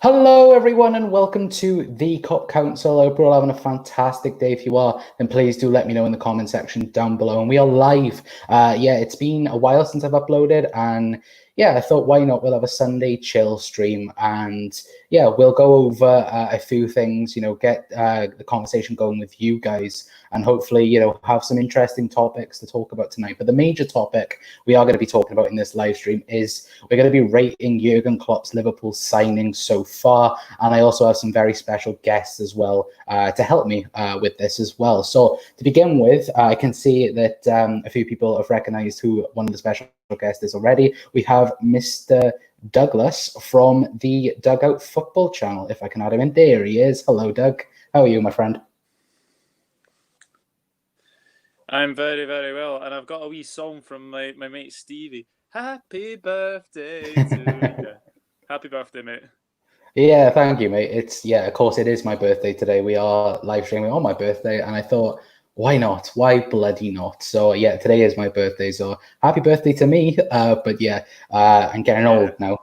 Hello, everyone, and welcome to the Cup Council. I hope you're all having a fantastic day. If you are, then please do let me know in the comment section down below. And we are live. It's been a while since I've uploaded, and I thought, why not? We'll have a Sunday chill stream, and we'll go over a few things. Get the conversation going with you guys, and hopefully, have some interesting topics to talk about tonight. But the major topic we are going to be talking about in this live stream is we're going to be rating Jurgen Klopp's Liverpool signing so far, and I also have some very special guests as well to help me with this as well. So to begin with, I can see that a few people have recognized who one of the special guests is already. We have Mr. Douglas from the Dugout Football channel. If I can add him in, there he is. Hello, Doug. How are you, my friend? I'm very, very well, and I've got a wee song from my mate Stevie. Happy birthday to you. Happy birthday, mate. Yeah, thank you, mate. Of course, it is my birthday today. We are live streaming on my birthday, and I thought, why not? Why bloody not? So today is my birthday, so happy birthday to me. I'm getting old now.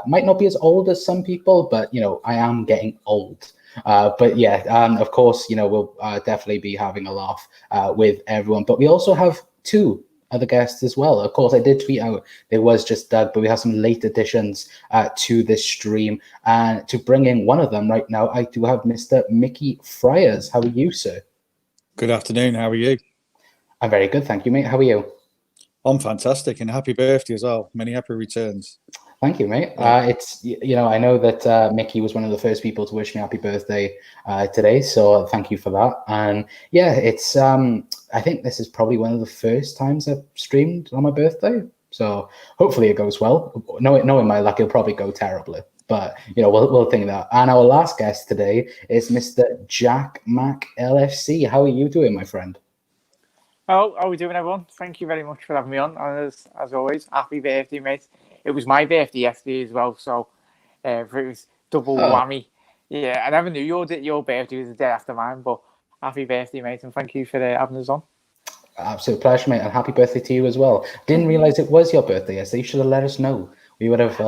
Might not be as old as some people, but I am getting old. Of course, we'll definitely be having a laugh with everyone. But we also have two other guests as well. Of course, I did tweet out there was just Doug, but we have some late additions to this stream. And to bring in one of them right now, I do have Mr. Mickey Friars. How are you, sir? Good afternoon. How are you? I'm very good, thank you, mate. How are you? I'm fantastic, and happy birthday as well. Many happy returns. Thank you, mate. I know that Mickey was one of the first people to wish me happy birthday today, so thank you for that. And I think this is probably one of the first times I've streamed on my birthday, so hopefully it goes well. Knowing my luck, it'll probably go terribly, but we'll think that. And our last guest today is Mr. Jack Mac LFC. How are you doing, my friend? Oh, how are we doing, everyone? Thank you very much for having me on. And as always, happy birthday, mate. It was my birthday yesterday as well, so it was double whammy. Yeah, I never knew your birthday was the day after mine, but happy birthday, mate, and thank you for having us on. Absolute pleasure, mate, and happy birthday to you as well. Didn't realize it was your birthday yesterday. You should have let us know. We would have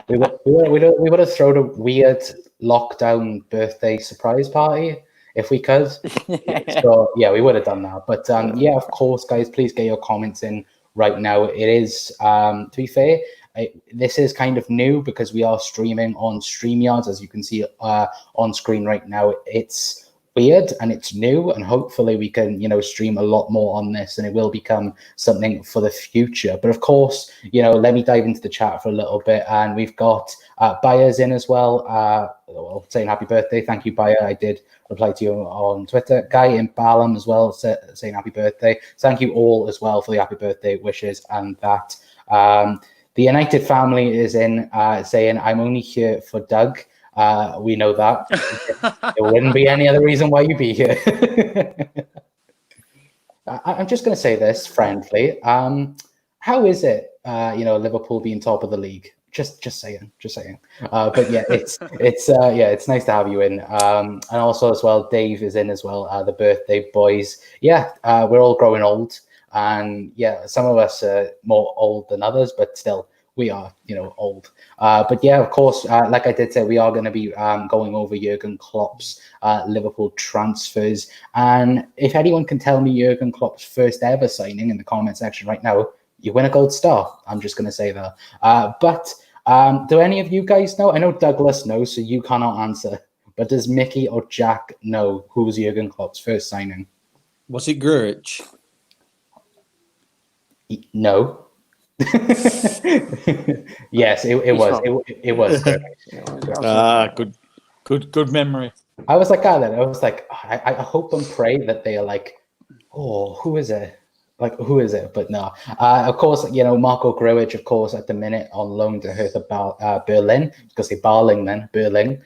we would have thrown a weird lockdown birthday surprise party if we could. So we would have done that. But of course, guys, please get your comments in right now. It is to be fair, this is kind of new because we are streaming on StreamYard, as you can see on screen right now. It's weird and it's new, and hopefully we can stream a lot more on this, and it will become something for the future. But of course, let me dive into the chat for a little bit, and we've got Bayers in as well, saying happy birthday. Thank you, Bayer. I did reply to you on Twitter. Guy in Balam as well, saying happy birthday. Thank you all as well for the happy birthday wishes and that. The United family is in saying, I'm only here for Doug. We know that. There wouldn't be any other reason why you'd be here. I'm just going to say this friendly. How is it, Liverpool being top of the league? Just saying. But it's nice to have you in. And also as well, Dave is in as well. The birthday boys. We're all growing old, and some of us are more old than others, but still we are, old. Of course, like I did say, we are going to be going over Jurgen Klopp's Liverpool transfers. And if anyone can tell me Jurgen Klopp's first ever signing in the comment section right now, you win a gold star. I'm just going to say that. But do any of you guys know? I know Douglas knows, so you cannot answer. But does Mickey or Jack know who was Jurgen Klopp's first signing? Was it Grurich? No. Yes, it was. It was. Good memory. I was like that. I was like, I hope and pray that they are like, oh, who is it? Like, who is it? But no. Of course, Marco Grujic, of course, at the minute on loan to Hertha Berlin. Because they Barling then, Berlin.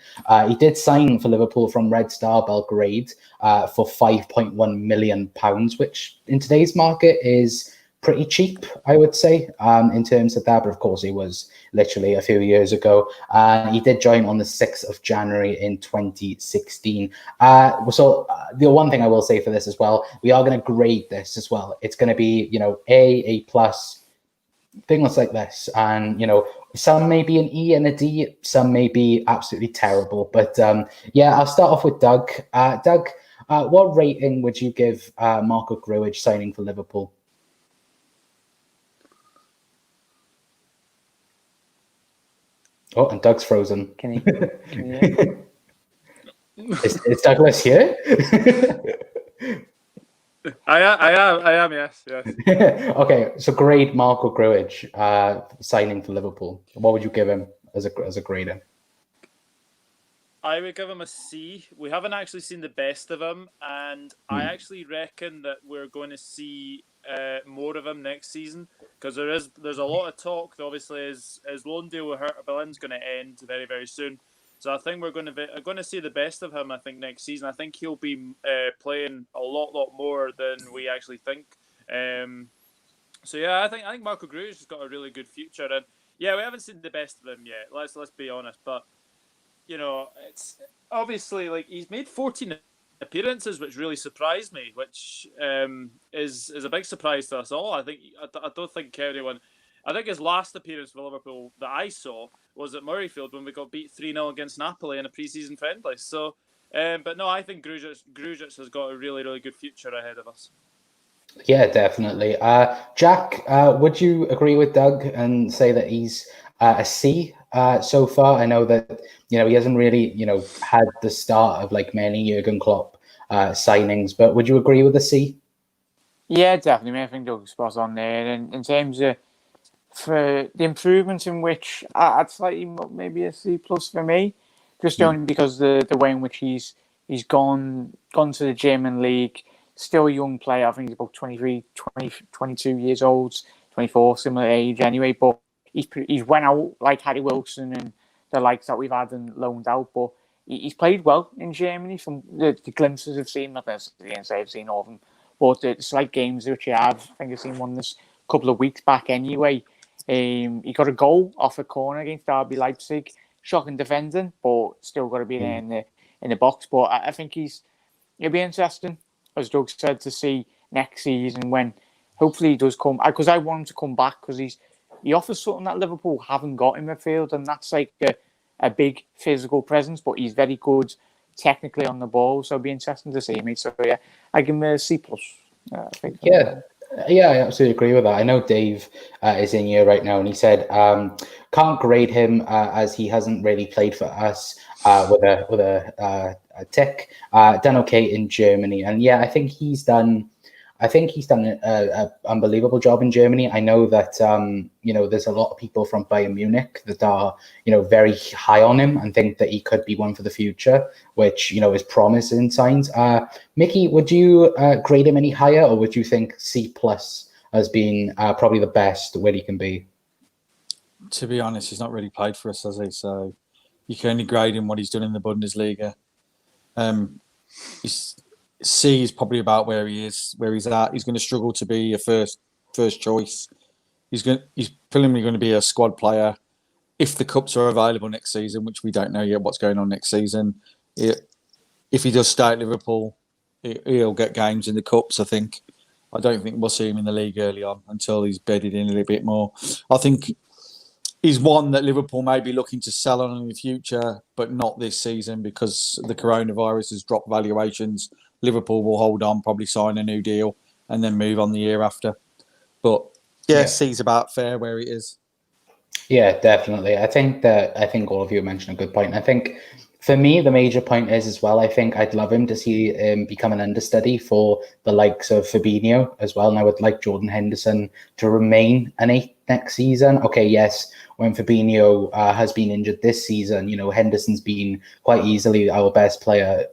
He did sign for Liverpool from Red Star Belgrade for £5.1 million, which in today's market is pretty cheap, I would say, in terms of that. But of course, he was literally a few years ago. He did join on the 6th of January in 2016. So the one thing I will say for this as well, we are going to grade this as well. It's going to be, A plus, things like this, and some may be an E and a D, some may be absolutely terrible. But yeah, I'll start off with Doug. Doug, what rating would you give Marco Grujic signing for Liverpool? Oh, and Doug's frozen. Can you Is Douglas here? I am, yes. Okay, so grade Marco Grujic signing for Liverpool. What would you give him as a grader? I would give him a C. We haven't actually seen the best of him, and I actually reckon that we're going to see more of him next season, because there's a lot of talk. Obviously, his loan deal with Hertha Berlin's going to end very, very soon. So I think we're going to see the best of him. I think next season. I think he'll be playing a lot more than we actually think. So yeah, I think Marco Grujic has got a really good future, and yeah, we haven't seen the best of him yet. Let's be honest, but it's obviously like he's made 14 appearances, which really surprised me, which is a big surprise to us all. I don't think everyone. I think his last appearance for Liverpool that I saw was at Murrayfield when we got beat 3-0 against Napoli in a pre-season friendly. So, but no, I think Grujic has got a really, really good future ahead of us. Yeah, definitely. Jack, would you agree with Doug and say that he's a C so far? I know that he hasn't really had the start of like many Jurgen Klopp signings, but would you agree with a C? Yeah, definitely. I think Doug's spot on there. And in terms of for the improvements in which I'd slightly maybe a C plus for me, just only because the way in which he's gone to the gym and league. Still a young player. I think he's about 23, 20, 22 years old, 24, similar age anyway. But he's went out like Harry Wilson and the likes that we've had and loaned out. But he's played well in Germany from the glimpses I've seen. Not necessarily say I've seen all of them, but the slight games which you have. I think I've seen one this couple of weeks back anyway. He got a goal off a corner against RB Leipzig. Shocking defending, but still got to be there in the box. But I think it'll be interesting, as Doug said, to see next season when hopefully he does come. Because I want him to come back because he offers something that Liverpool haven't got in midfield, and that's like a big physical presence. But he's very good technically on the ball, so it'll be interesting to see him. So yeah, I give him a C plus. I think. Yeah, I absolutely agree with that. I know Dave is in here right now, and he said can't grade him as he hasn't really played for us with a tick. Done okay in Germany, and yeah, I think he's done an unbelievable job in Germany. I know that there's a lot of people from Bayern Munich that are very high on him and think that he could be one for the future, which is promising signs. Mickey, would you grade him any higher, or would you think C plus as being probably the best where he can be? To be honest, he's not really played for us, has he? So you can only grade him what he's done in the Bundesliga. C is probably about where he's at. He's going to struggle to be a first choice. He's preliminarily going to be a squad player if the cups are available next season, which we don't know yet what's going on next season. If he does stay at Liverpool, he'll get games in the cups, I think. I don't think we'll see him in the league early on until he's bedded in a little bit more. I think he's one that Liverpool may be looking to sell on in the future, but not this season because the coronavirus has dropped valuations. Liverpool will hold on, probably sign a new deal, and then move on the year after. But yeah, C's about fair where it is. Yeah, definitely. I think all of you mentioned a good point. I think for me, the major point is as well, I think I'd love him to see him become an understudy for the likes of Fabinho as well. And I would like Jordan Henderson to remain an 8 next season. Okay, yes, when Fabinho has been injured this season, Henderson's been quite easily our best player,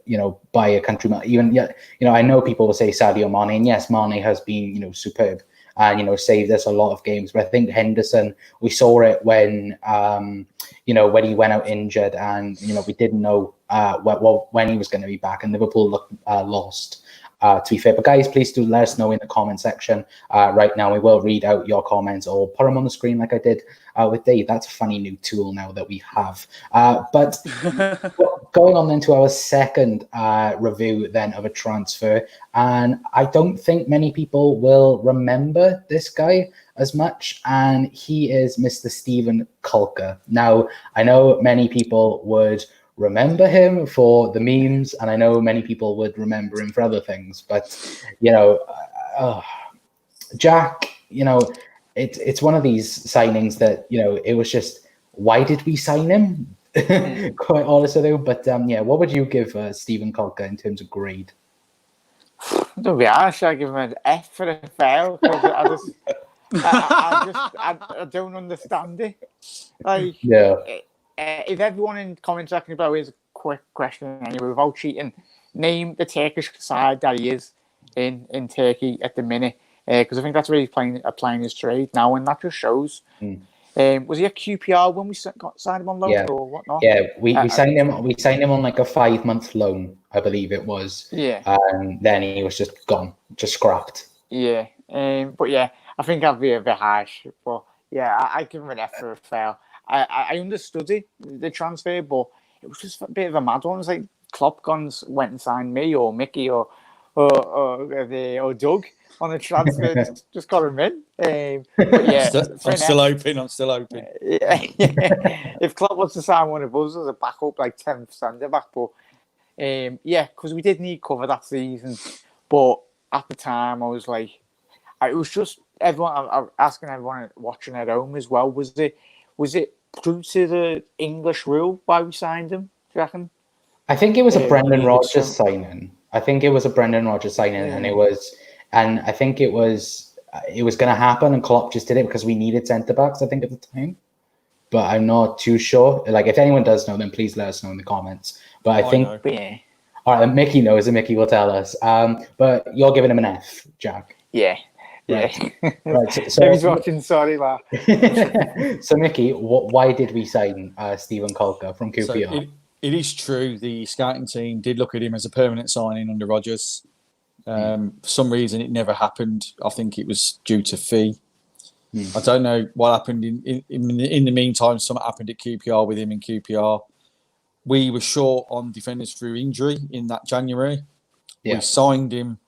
by a country. I know people will say Sadio Mane, and yes, Mane has been, superb and, saved us a lot of games. But I think Henderson, we saw it when, when he went out injured and, we didn't know when he was going to be back, and Liverpool looked lost. To be fair, but guys, please do let us know in the comment section right now. We will read out your comments or put them on the screen like I did with Dave. That's a funny new tool now that we have. But going on then to our second review then of a transfer, and I don't think many people will remember this guy as much, and he is Mr. Steven Kulka. Now, I know many people would remember him for the memes, and I know many people would remember him for other things, but, Jack, it's one of these signings that, it was just, why did we sign him? Quite honestly, but what would you give Steven Kulka in terms of grade? Don't be harsh. I give him an F for a fail because I don't understand it. Like, if everyone in comment section below is a quick question anyway, without cheating, name the Turkish side that he is in Turkey at the minute, because I think that's where he's applying his trade now, and that just shows. Was he a QPR when we signed him on loan or whatnot? Yeah, we signed him. We signed him on like a 5-month loan, I believe it was. Yeah, and then he was just gone, just scrapped. Yeah, but yeah, I think I'd be a bit harsh. But yeah, I give him an F for a fail. I understood the transfer, but it was just a bit of a mad one. It was like Klopp went and signed me or Mickey or Doug on the transfer, just got him in. But yeah, I'm still hoping. Yeah. If Klopp wants to sign one of us as a backup, like 10th centre back, but because we did need cover that season. But at the time, I was like, it was just everyone. I'm asking everyone watching at home as well. Was it true to the English rule why we signed him? Do you reckon? I think it was a Brendan Rodgers signing. And it was, and I think it was going to happen, and Klopp just did it because we needed centre backs, I think, at the time. But I'm not too sure. Like, if anyone does know, then please let us know in the comments. But I think, all right, Mickey knows, and Mickey will tell us. But you're giving him an F, Jack. Yeah. Right. So if he's watching, sorry, lad. So, Mickey, why did we sign Steven Kulka from QPR? So it is true. The scouting team did look at him as a permanent signing under Rodgers. For some reason, it never happened. I think it was due to fee. I don't know what happened. In the meantime, something happened at QPR with him in QPR. We were short on defenders through injury in that January. Yeah. We signed him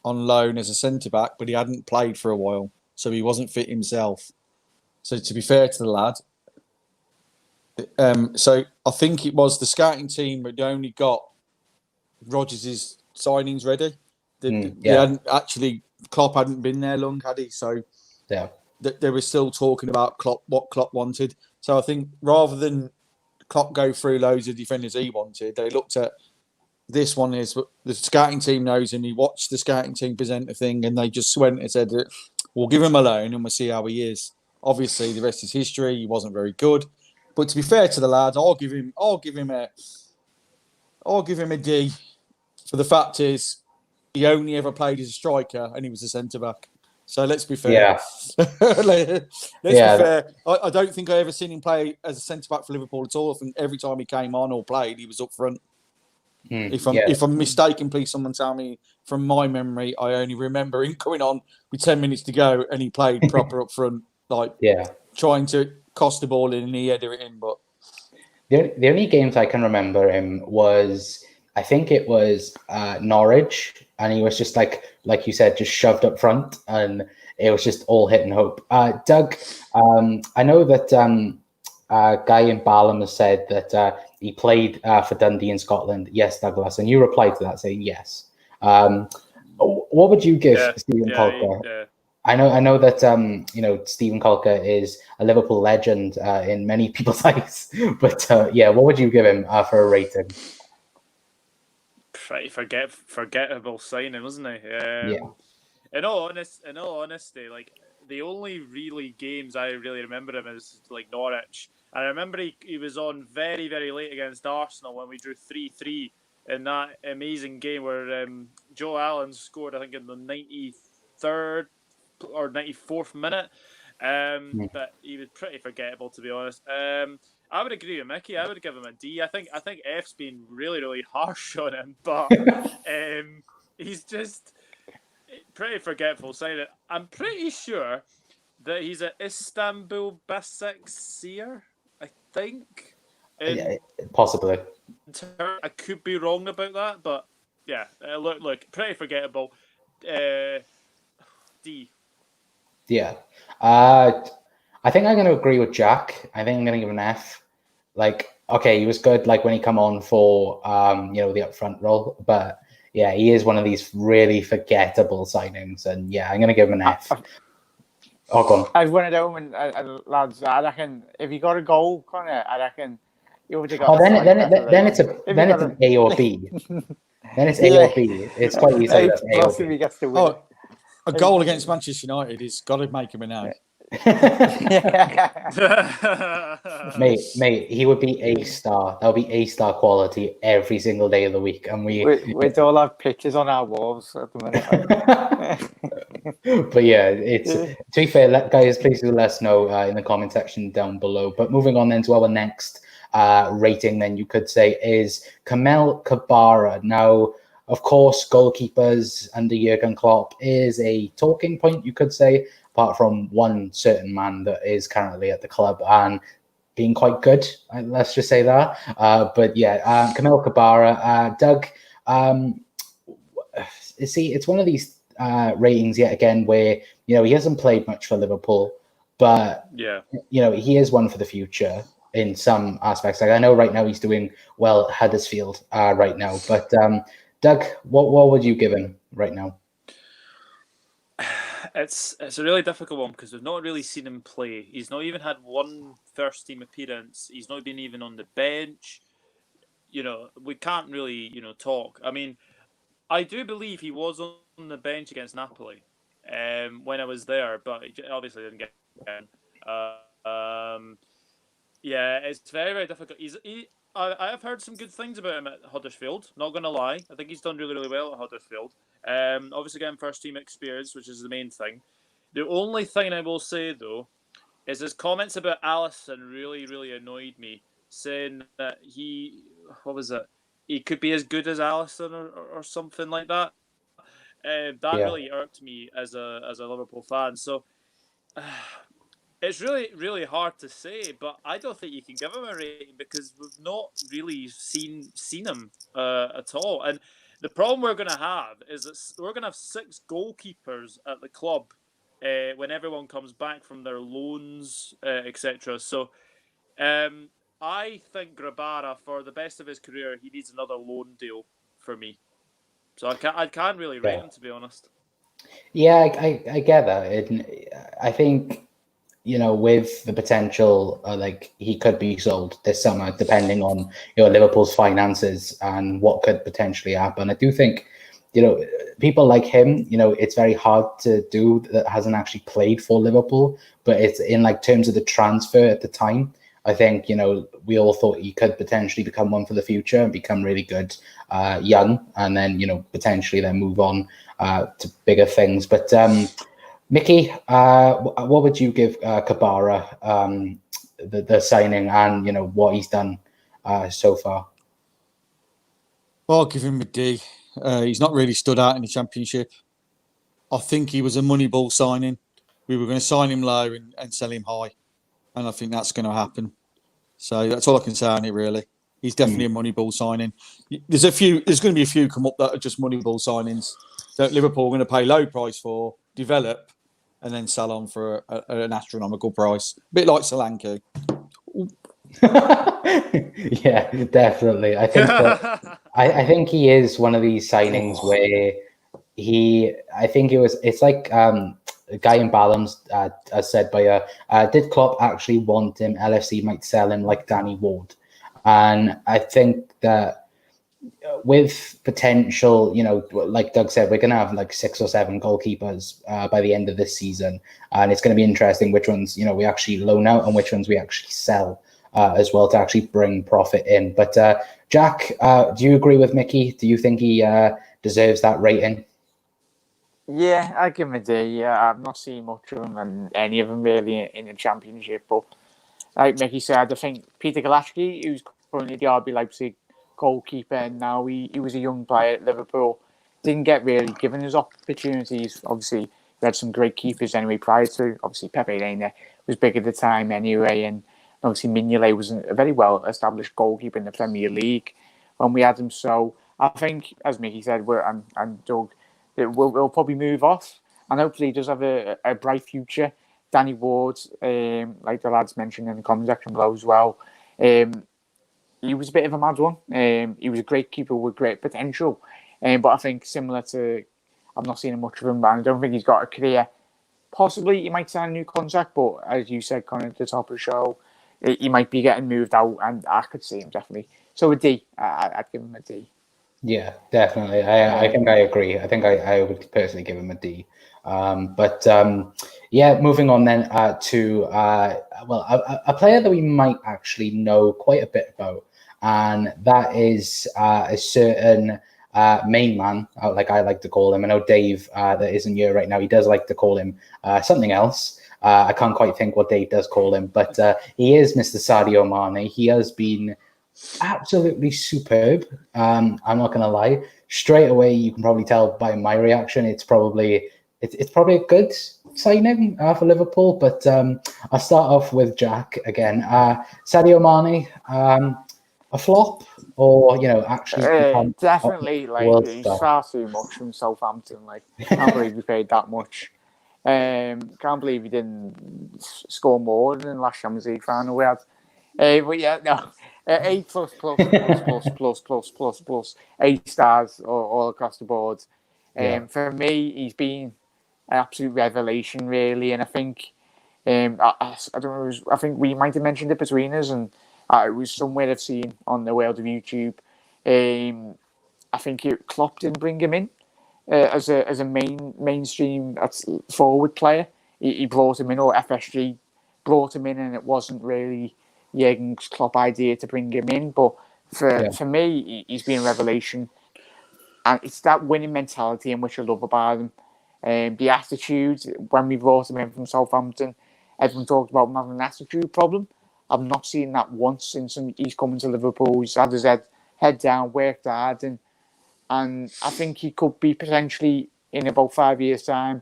on loan as a centre-back, but he hadn't played for a while, so he wasn't fit himself. So to be fair to the lad, so I think it was the scouting team had only got Rodgers' signings ready. They hadn't actually, Klopp hadn't been there long, had he? So they were still talking about what Klopp wanted. So I think rather than Klopp go through loads of defenders he wanted, they looked at this one is the scouting team knows him. He watched the scouting team present a thing, and they just went and said, "We'll give him a loan and we'll see how he is." Obviously, the rest is history. He wasn't very good, but to be fair to the lad, I'll give him a D. For the fact is, he only ever played as a striker, and he was a centre back. So let's be fair. Yeah. let's be fair. I don't think I ever seen him play as a centre back for Liverpool at all. I think every time he came on or played, he was up front. If I'm mistaken, please someone tell me. From my memory, I only remember him coming on with 10 minutes to go, and he played proper up front, trying to cost the ball in and he headed it in. But the only games I can remember him was, I think it was Norwich, and he was just like you said, just shoved up front, and it was just all hit and hope. Doug, I know that Guy in Balham has said that he played for Dundee in Scotland. Yes, Douglas, and you replied to that saying yes. What would you give Steven Kulka? I know that Steven Kulka is a Liverpool legend in many people's eyes, but what would you give him for a rating? Pretty forgettable signing, wasn't he? In all honesty, like the only really games I really remember him is like Norwich. I remember he was on very, very late against Arsenal when we drew 3-3 in that amazing game where Joe Allen scored, I think, in the 93rd or 94th minute. But he was pretty forgettable, to be honest. I would agree with Mickey. I would give him a D. I think F's been really, really harsh on him, but he's just pretty forgetful signing. I'm pretty sure that he's at Istanbul Basaksehir, I think. Yeah, possibly. I could be wrong about that, but yeah, look, pretty forgettable. D. Yeah. I think I'm going to agree with Jack. I think I'm going to give an F. Like, okay, he was good like when he come on for the upfront role, but yeah, he is one of these really forgettable signings, and yeah, I'm going to give him an F. Oh, go on. I've one of them, and lads, I reckon if you got a goal, Connor, I reckon you would have got. Oh, then it's an A or B. Then it's A or B. It's quite easy. Plus, if he gets to win. A goal against Manchester United is got to make him an A. mate, he would be A star. That would be A star quality every single day of the week, and we'd all have pictures on our walls at the minute. But yeah, to be fair, guys, please do let us know in the comment section down below. But moving on then to our next rating, then you could say is Kamel Kabara. Now, of course, goalkeepers under Jurgen Klopp is a talking point, you could say, apart from one certain man that is currently at the club and being quite good. Let's just say that. But yeah, Kamel Kabara, Doug, see, it's one of these ratings yet again where, he hasn't played much for Liverpool, but, he is one for the future in some aspects. Like I know right now he's doing well at Huddersfield right now, but Doug, what would you give him right now? It's a really difficult one because we've not really seen him play. He's not even had one first team appearance. He's not been even on the bench. We can't really, talk. I mean, I do believe he was on the bench against Napoli when I was there, but he obviously didn't get in. Yeah, it's very, very difficult. I have heard some good things about him at Huddersfield. Not going to lie. I think he's done really, really well at Huddersfield. Obviously getting first team experience, which is the main thing. The only thing I will say, though, is his comments about Alisson really, really annoyed me, saying that he could be as good as Alisson or something like that. That really irked me as a Liverpool fan. So it's really, really hard to say, but I don't think you can give him a rating because we've not really seen him at all. And the problem we're going to have is that we're going to have 6 goalkeepers at the club when everyone comes back from their loans, etc. So I think Grabara, for the best of his career, he needs another loan deal for me. So I can't really rate him, to be honest. Yeah, I get that. I think, with the potential, he could be sold this summer, depending on Liverpool's finances and what could potentially happen. I do think, people like him, it's very hard to do that hasn't actually played for Liverpool, but it's in terms of the transfer at the time. I think, we all thought he could potentially become one for the future and become really good young, and then, potentially then move on to bigger things. But Mickey, what would you give Kabara, the signing, and what he's done so far? Well, I'll give him a D. He's not really stood out in the Championship. I think he was a Moneyball signing. We were going to sign him low and sell him high, and I think that's going to happen. So that's all I can say on it, really. He's definitely a Moneyball signing. There's going to be a few come up that are just Moneyball signings that Liverpool are going to pay low price for, develop, and then sell on for an astronomical price. A bit like Solanke. Yeah, definitely. I think that, I think he is one of these signings where it's like a guy in Ballums as said by did Klopp actually want him? LFC might sell him like Danny Ward. And I think that with potential, like Doug said, we're going to have 6 or 7 goalkeepers by the end of this season. And it's going to be interesting which ones, we actually loan out and which ones we actually sell as well to actually bring profit in. But Jack, do you agree with Mickey? Do you think he deserves that rating? Yeah, I give him a D. Yeah, I've not seen much of him and any of them really in the Championship. But like Mickey said, I think Peter Galacki, who's currently the RB Leipzig goalkeeper, and now he was a young player at Liverpool, didn't get really given his opportunities. Obviously, we had some great keepers anyway prior to. Obviously, Pepe Reina was big at the time anyway, and obviously Mignolet was a very well-established goalkeeper in the Premier League when we had him. So I think, as Mickey said, and Doug, we'll probably move off, and hopefully he does have a bright future. Danny Ward, like the lads mentioned in the comment section below as well, he was a bit of a mad one. He was a great keeper with great potential, but I think similar to, I've not seen much of him, but I don't think he's got a career. Possibly he might sign a new contract, but as you said, Connor, at the top of the show, he might be getting moved out, and I could see him definitely. So a D. I'd give him a D. Yeah, definitely. I think I agree. I think I would personally give him a D. Yeah, moving on then to a player that we might actually know quite a bit about, and that is a certain main man, like I like to call him. I know Dave, that isn't here right now, he does like to call him something else. I can't quite think what Dave does call him, but he is Mr. Sadio Mane. He has been absolutely superb. I'm not going to lie. Straight away, you can probably tell by my reaction, it's probably a good signing for Liverpool. But I'll start off with Jack again. Sadio Mane, a flop, or actually definitely he's far too much from Southampton. Like, can't believe we paid that much. Can't believe he didn't score more than last Champions League final we had. But yeah, no. A plus, A stars all across the board. For me, he's been an absolute revelation, really. And I think, I don't know, I think we might have mentioned it between us, and it was somewhere I've seen on the world of YouTube. I think Klopp didn't bring him in as a mainstream forward player. He brought him in, or FSG brought him in, and it wasn't really Jurgen Klopp idea to bring him in. But for me, he's been a revelation, and it's that winning mentality in which I love about him. The attitude, when we brought him in from Southampton, everyone talked about him having an attitude problem. I've not seen that once since he's coming to Liverpool. He's had his head down, worked hard, and I think he could be potentially, in about 5 years' time,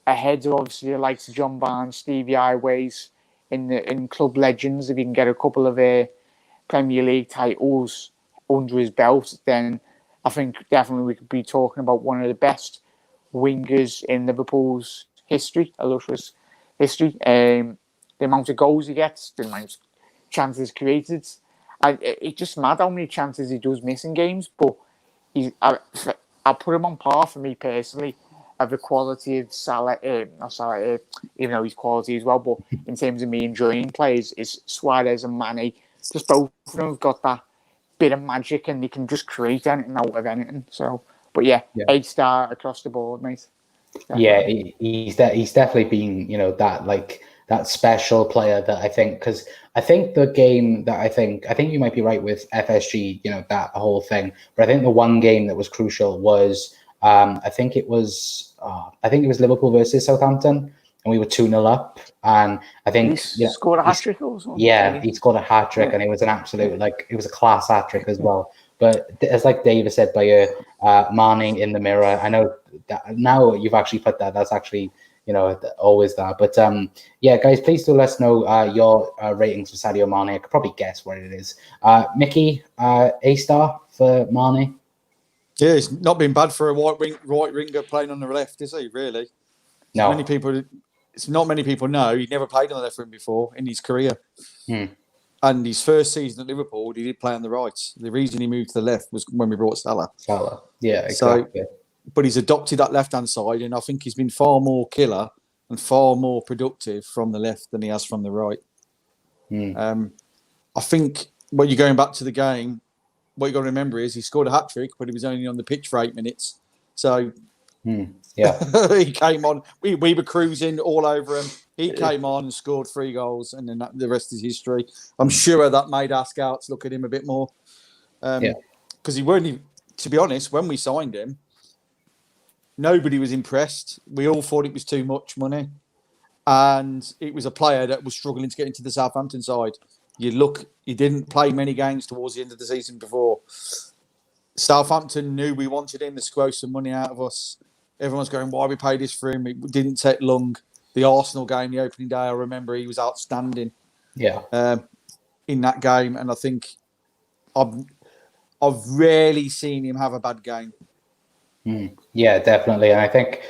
ahead of obviously the likes of John Barnes, Stevie Highways, in club legends. If he can get a couple of Premier League titles under his belt, then I think definitely we could be talking about one of the best wingers in Liverpool's history, illustrious history. The amount of goals he gets, the amount of chances created, it's just mad how many chances he does miss in games. But I'll put him on par for me personally of the quality of Salah, not Salah, even though he's quality as well, but in terms of me enjoying players, is Suarez and Mane. Just both of them have got that bit of magic, and they can just create anything out of anything. So, but yeah. 8-star across the board, mate. Definitely. Yeah, he's definitely been, that special player that I think, because I think the game that I think you might be right with FSG, that whole thing, but I think the one game that was crucial was, I think it was Liverpool versus Southampton, and we were 2-0 up, and I think he scored a hat-trick or something. Yeah, he scored a hat-trick, and it was an absolute, it was a class hat-trick as well. But as like David said by Mane in the mirror, I know that now you've actually put that. That's actually always that. But yeah, guys, please do let us know your ratings for Sadio Mane. I could probably guess what it is. Mickey, A-star for Mane. Yeah, it's not been bad for a right winger playing on the left, is he? Really? No. Not many people know he never played on the left wing before in his career. And his first season at Liverpool, he did play on the right. The reason he moved to the left was when we brought Salah. Yeah, exactly. But he's adopted that left-hand side, and I think he's been far more killer and far more productive from the left than he has from the right. I think when you're going back to the game, what you got to remember is he scored a hat-trick, but he was only on the pitch for 8 minutes. So yeah, he came on. We were cruising all over him. He came on and scored 3 goals, and then the rest is history. I'm sure that made our scouts look at him a bit more. Because he weren't, to be honest, when we signed him, nobody was impressed. We all thought it was too much money. And it was a player that was struggling to get into the Southampton side. He didn't play many games towards the end of the season before. Southampton knew we wanted him to squoze some money out of us. everyone's going, why we paid this for him? It didn't take long. The Arsenal game, the opening day, I remember he was outstanding. Yeah. In that game, and I think I've rarely seen him have a bad game. Yeah, definitely. And I think,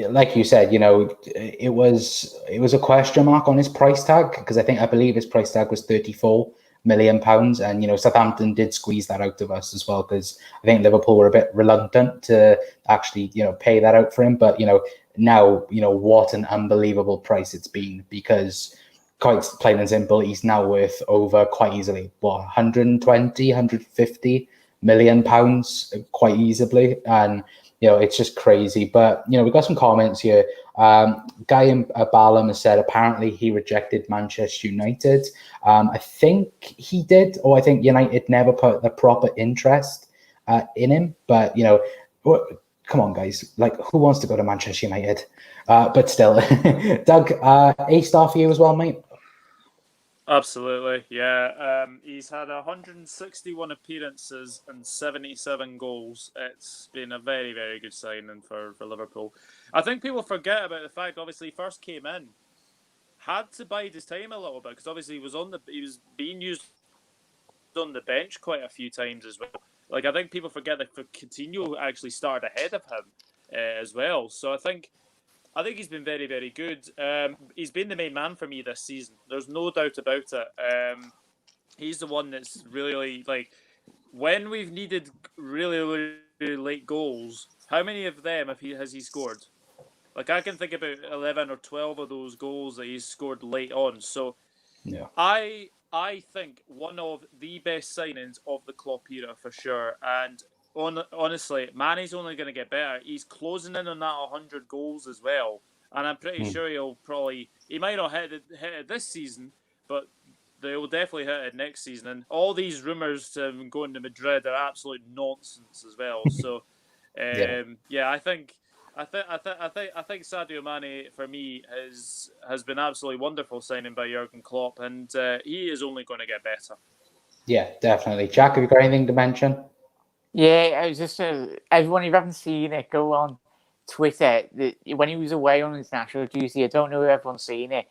like you said, it was a question mark on his price tag, because I believe his price tag was £34 million, and Southampton did squeeze that out of us as well, because I think Liverpool were a bit reluctant to actually pay that out for him. But now what an unbelievable price it's been, because quite plain and simple, he's now worth over quite easily 120, 150 million pounds quite easily, and it's just crazy. But we've got some comments here. Guy in Balam has said apparently he rejected Manchester United. I think he did, or I think United never put the proper interest in him. But come on, guys, like, who wants to go to Manchester United? But still, Doug, A-star for you as well, mate. Absolutely, yeah. He's had 161 appearances and 77 goals. It's been a very, very good signing for Liverpool. I think people forget about the fact, obviously, he first came in, had to bide his time a little bit, because obviously he was being used on the bench quite a few times as well. Like, I think people forget that Coutinho actually started ahead of him as well. So I think he's been very, very good. He's been the main man for me this season. There's no doubt about it. He's the one that's really, like, when we've needed really, really, really late goals, how many of them has he scored? Like, I can think about 11 or 12 of those goals that he's scored late on. So yeah, I think one of the best signings of the Klopp era for sure. And honestly, Mane's only going to get better. He's closing in on that 100 goals as well, and I'm pretty sure he might not hit it this season, but they will definitely hit it next season. And all these rumours to him going to Madrid are absolute nonsense as well. So, I think Sadio Mane for me has been absolutely wonderful signing by Jurgen Klopp, and he is only going to get better. Yeah, definitely. Jack, have you got anything to mention? Yeah, I was just everyone, if you haven't seen it, go on Twitter. When he was away on his national duty, I don't know if everyone's seen it,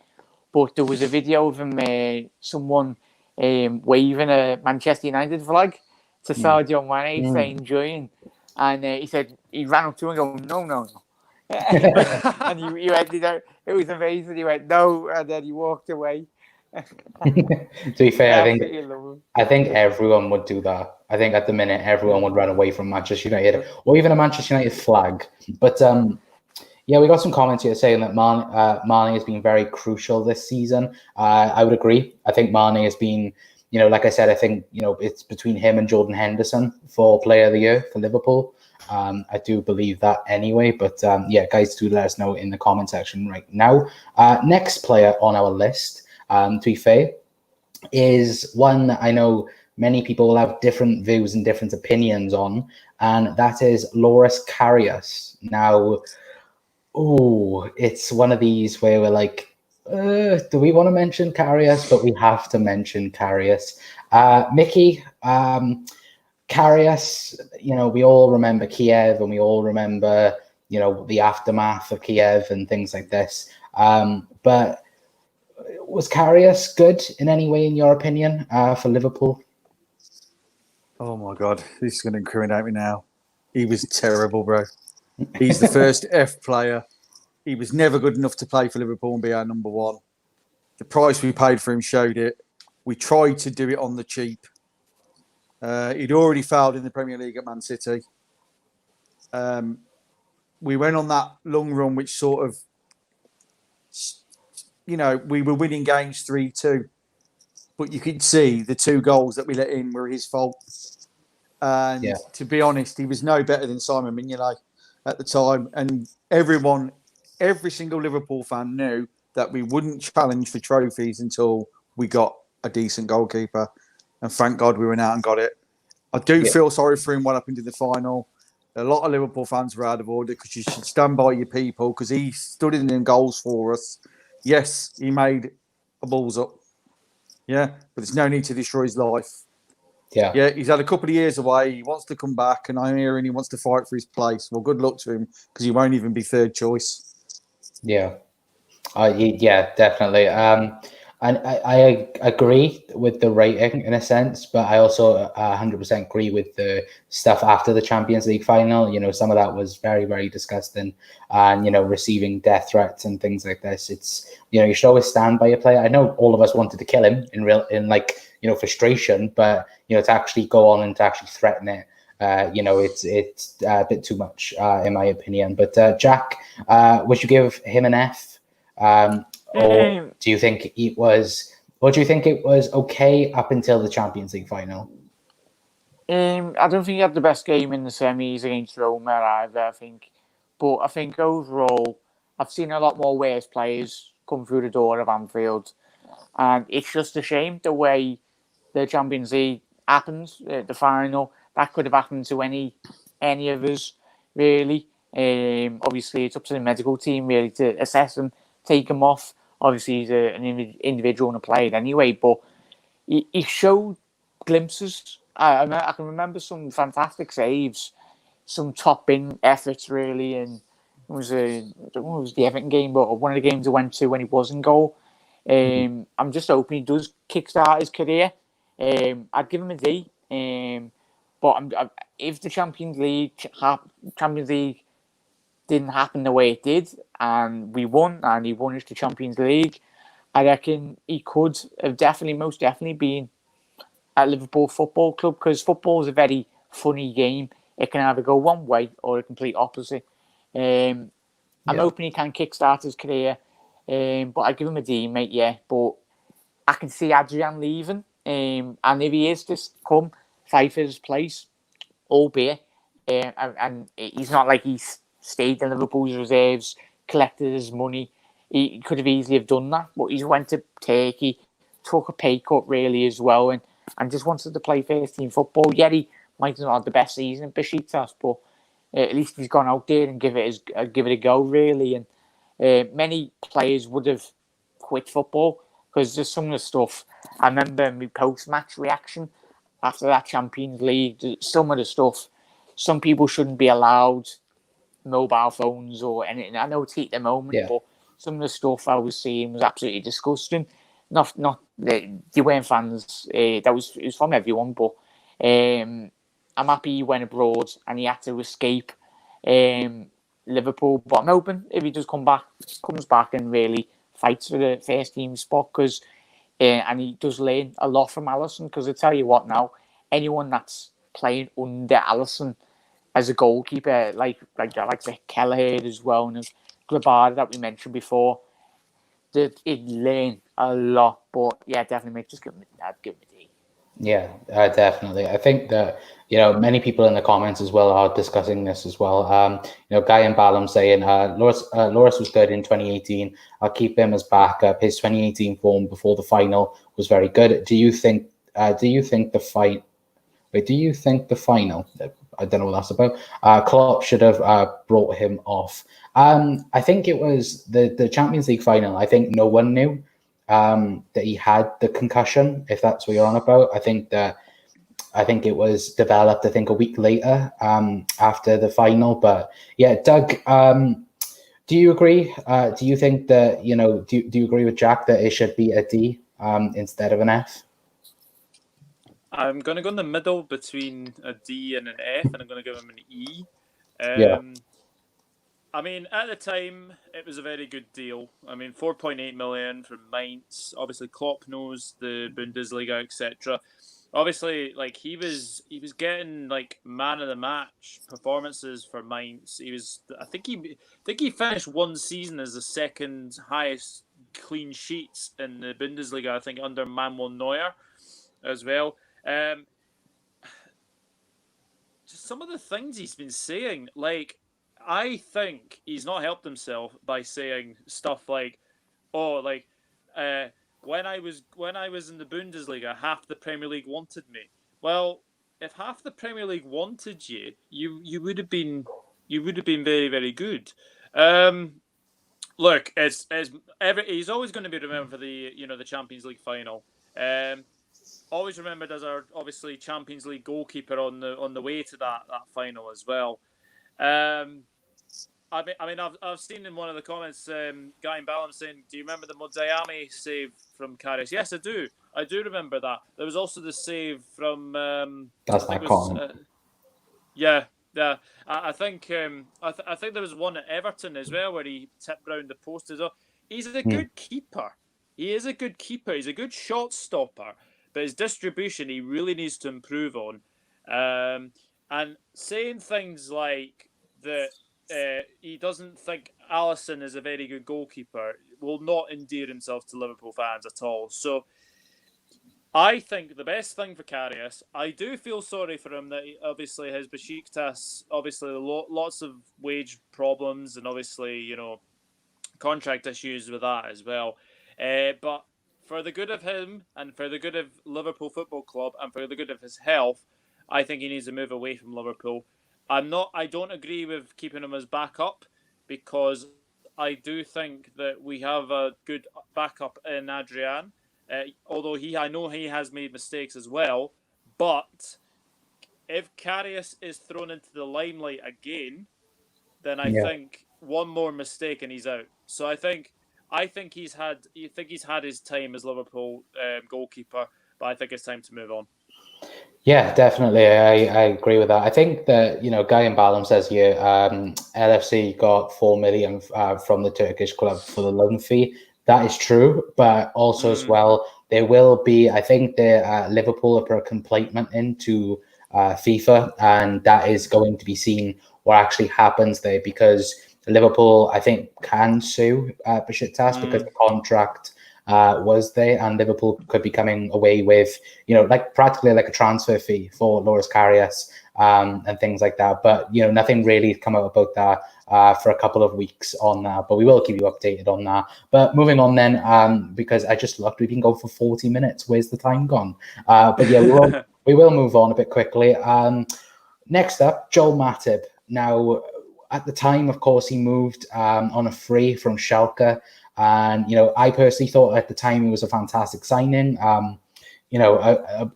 but there was a video of him, someone waving a Manchester United flag to Sadio Mane saying join, and he said he ran up to him and go no. And you ended out. It was amazing. He went no, and then he walked away. To be fair, I think everyone would do that. I think at the minute everyone would run away from Manchester United or even a Manchester United flag. But we got some comments here saying that Mane has been very crucial this season. I would agree. I think Mane has been, like I said, I think it's between him and Jordan Henderson for Player of the Year for Liverpool. I do believe that anyway. But guys, do let us know in the comment section right now. Next player on our list, to be fair, is one that I know many people will have different views and different opinions on, and that is Loris Karius. Now, it's one of these where we're like, do we want to mention Karius? But we have to mention Karius. Mickey, Karius, we all remember Kiev, and we all remember, the aftermath of Kiev and things like this. But was Karius good in any way, in your opinion, for Liverpool? Oh my God, this is going to incriminate me now. He was terrible, bro. He's the first F player. He was never good enough to play for Liverpool and be our number one. The price we paid for him showed it. We tried to do it on the cheap. He'd already failed in the Premier League at Man City. We went on that long run, which sort of, we were winning games 3-2. But you could see the 2 goals that we let in were his fault. And to be honest, he was no better than Simon Mignolet at the time. And every single Liverpool fan knew that we wouldn't challenge for trophies until we got a decent goalkeeper. And thank God we went out and got it. I do feel sorry for him what happened in the final. A lot of Liverpool fans were out of order because you should stand by your people, because he stood in them goals for us. Yes, he made a balls up. Yeah, but there's no need to destroy his life. Yeah, he's had a couple of years away. He wants to come back, and I'm hearing he wants to fight for his place. Well, good luck to him because he won't even be third choice. Yeah. Yeah, definitely. And I agree with the rating in a sense, but I also 100% agree with the stuff after the Champions League final. You know, some of that was very, very disgusting, and you know, receiving death threats and things like this. It's, you know, you should always stand by your player. I know all of us wanted to kill him in like, you know, frustration, but you know, to actually go on and to actually threaten it. You know, it's a bit too much, in my opinion. But Jack, would you give him an F? Or do you think it was? Or do you think it was okay up until the Champions League final? I don't think he had the best game in the semis against Roma either, I think. But I think overall, I've seen a lot more worse players come through the door of Anfield. And it's just a shame the way the Champions League happens, the final. That could have happened to any of us, really. Obviously, it's up to the medical team, really, to assess him, take him off. Obviously, he's an individual and a player anyway, but he showed glimpses. I can remember some fantastic saves, some top bin efforts, really, and it was I don't know if it was the Everton game, but one of the games I went to when he was in goal. I'm just hoping he does kickstart his career. I'd give him a D. But if the Champions League didn't happen the way it did, and we won, and he won us the Champions League, I reckon he could have most definitely been at Liverpool Football Club, because football is a very funny game. It can either go one way or a complete opposite. I'm hoping he can kickstart his career, but I'd give him a D, mate, yeah. But I can see Adrian leaving, and if he is to come, fight for his place, albeit, and he's not like he's stayed in Liverpool's reserves, collected his money. He could have easily have done that, but he went to Turkey, took a pay cut really as well, and just wanted to play first team football. Yeah, he might not have the best season in Besiktas, but at least he's gone out there and give it a go really. And many players would have quit football because there's some of the stuff. I remember my post-match reaction after that Champions League. Some of the stuff, some people shouldn't be allowed mobile phones or anything. I know it's heat at the moment, but some of the stuff I was seeing was absolutely disgusting. Not they weren't fans. It was from everyone, but I'm happy he went abroad and he had to escape Liverpool. But I'm hoping if he does comes back and really fights for the first team spot, because and he does learn a lot from Alisson. Because I tell you what, now anyone that's playing under Alisson as a goalkeeper, like Kelleher as well, and Grabada that we mentioned before, that he'd learn a lot. But yeah, definitely, mate, just give him a D. Yeah, definitely. I think that, you know, many people in the comments as well are discussing this as well. You know, Guy and Balam saying Loris was good in 2018. I'll keep him as backup. His 2018 form before the final was very good. Do you think the fight? Wait, do you think the final? I don't know what that's about. Klopp should have brought him off. I think it was the Champions League final. I think no one knew that he had the concussion, if that's what you're on about. I think it was developed, I think, a week later after the final. But yeah, Doug, do you agree? Do you think that, you know, do you agree with Jack that it should be a D instead of an F? I'm going to go in the middle between a D and an F, and I'm going to give him an E. I mean, at the time, it was a very good deal. I mean, 4.8 million from Mainz. Obviously, Klopp knows the Bundesliga, etc. Obviously, like he was getting like man of the match performances for Mainz. I think he finished one season as the second highest clean sheets in the Bundesliga. I think under Manuel Neuer as well. Just some of the things he's been saying, like, I think he's not helped himself by saying stuff like, "Oh, like, when I was in the Bundesliga, half the Premier League wanted me." Well, if half the Premier League wanted you, you would have been very, very good. Look, he's always going to be remembered for the Champions League final. always remembered as our obviously Champions League goalkeeper on the way to that final as well. I've seen in one of the comments, Guy and Ballum saying, "Do you remember the Modzayami save from Karius?" Yes, I do. I do remember that. There was also the save from. That's I think that it was, comment. yeah. I think I think there was one at Everton as well where he tipped round the post as well. He's a good keeper. He is a good keeper. He's a good shot stopper, but his distribution he really needs to improve on. And saying things like that he doesn't think Alisson is a very good goalkeeper will not endear himself to Liverpool fans at all. So I think the best thing for Karius, I do feel sorry for him that obviously his Besiktas, obviously lots of wage problems and obviously, contract issues with that as well. But for the good of him and for the good of Liverpool Football Club and for the good of his health, I think he needs to move away from Liverpool. I don't agree with keeping him as backup because I do think that we have a good backup in Adrian. Although I know he has made mistakes as well, but if Karius is thrown into the limelight again, then I think one more mistake and he's out. So I think he's had his time as Liverpool goalkeeper, but I think it's time to move on. Yeah, definitely. I agree with that. I think that, Guy and Ballum says here, LFC got 4 million from the Turkish club for the loan fee. That is true, but also as well, there will be, I think the Liverpool are put a complaint into FIFA, and that is going to be seen what actually happens there because Liverpool, I think, can sue Besiktas because the contract was there, and Liverpool could be coming away with, like practically like a transfer fee for Loris Karius and things like that. But, nothing really come out about that for a couple of weeks on that, but we will keep you updated on that. But moving on then, because I just looked, we've been going for 40 minutes. Where's the time gone? But yeah, we will move on a bit quickly. Next up, Joel Matip. Now, at the time, of course, he moved on a free from Schalke. And, I personally thought at the time he was a fantastic signing. I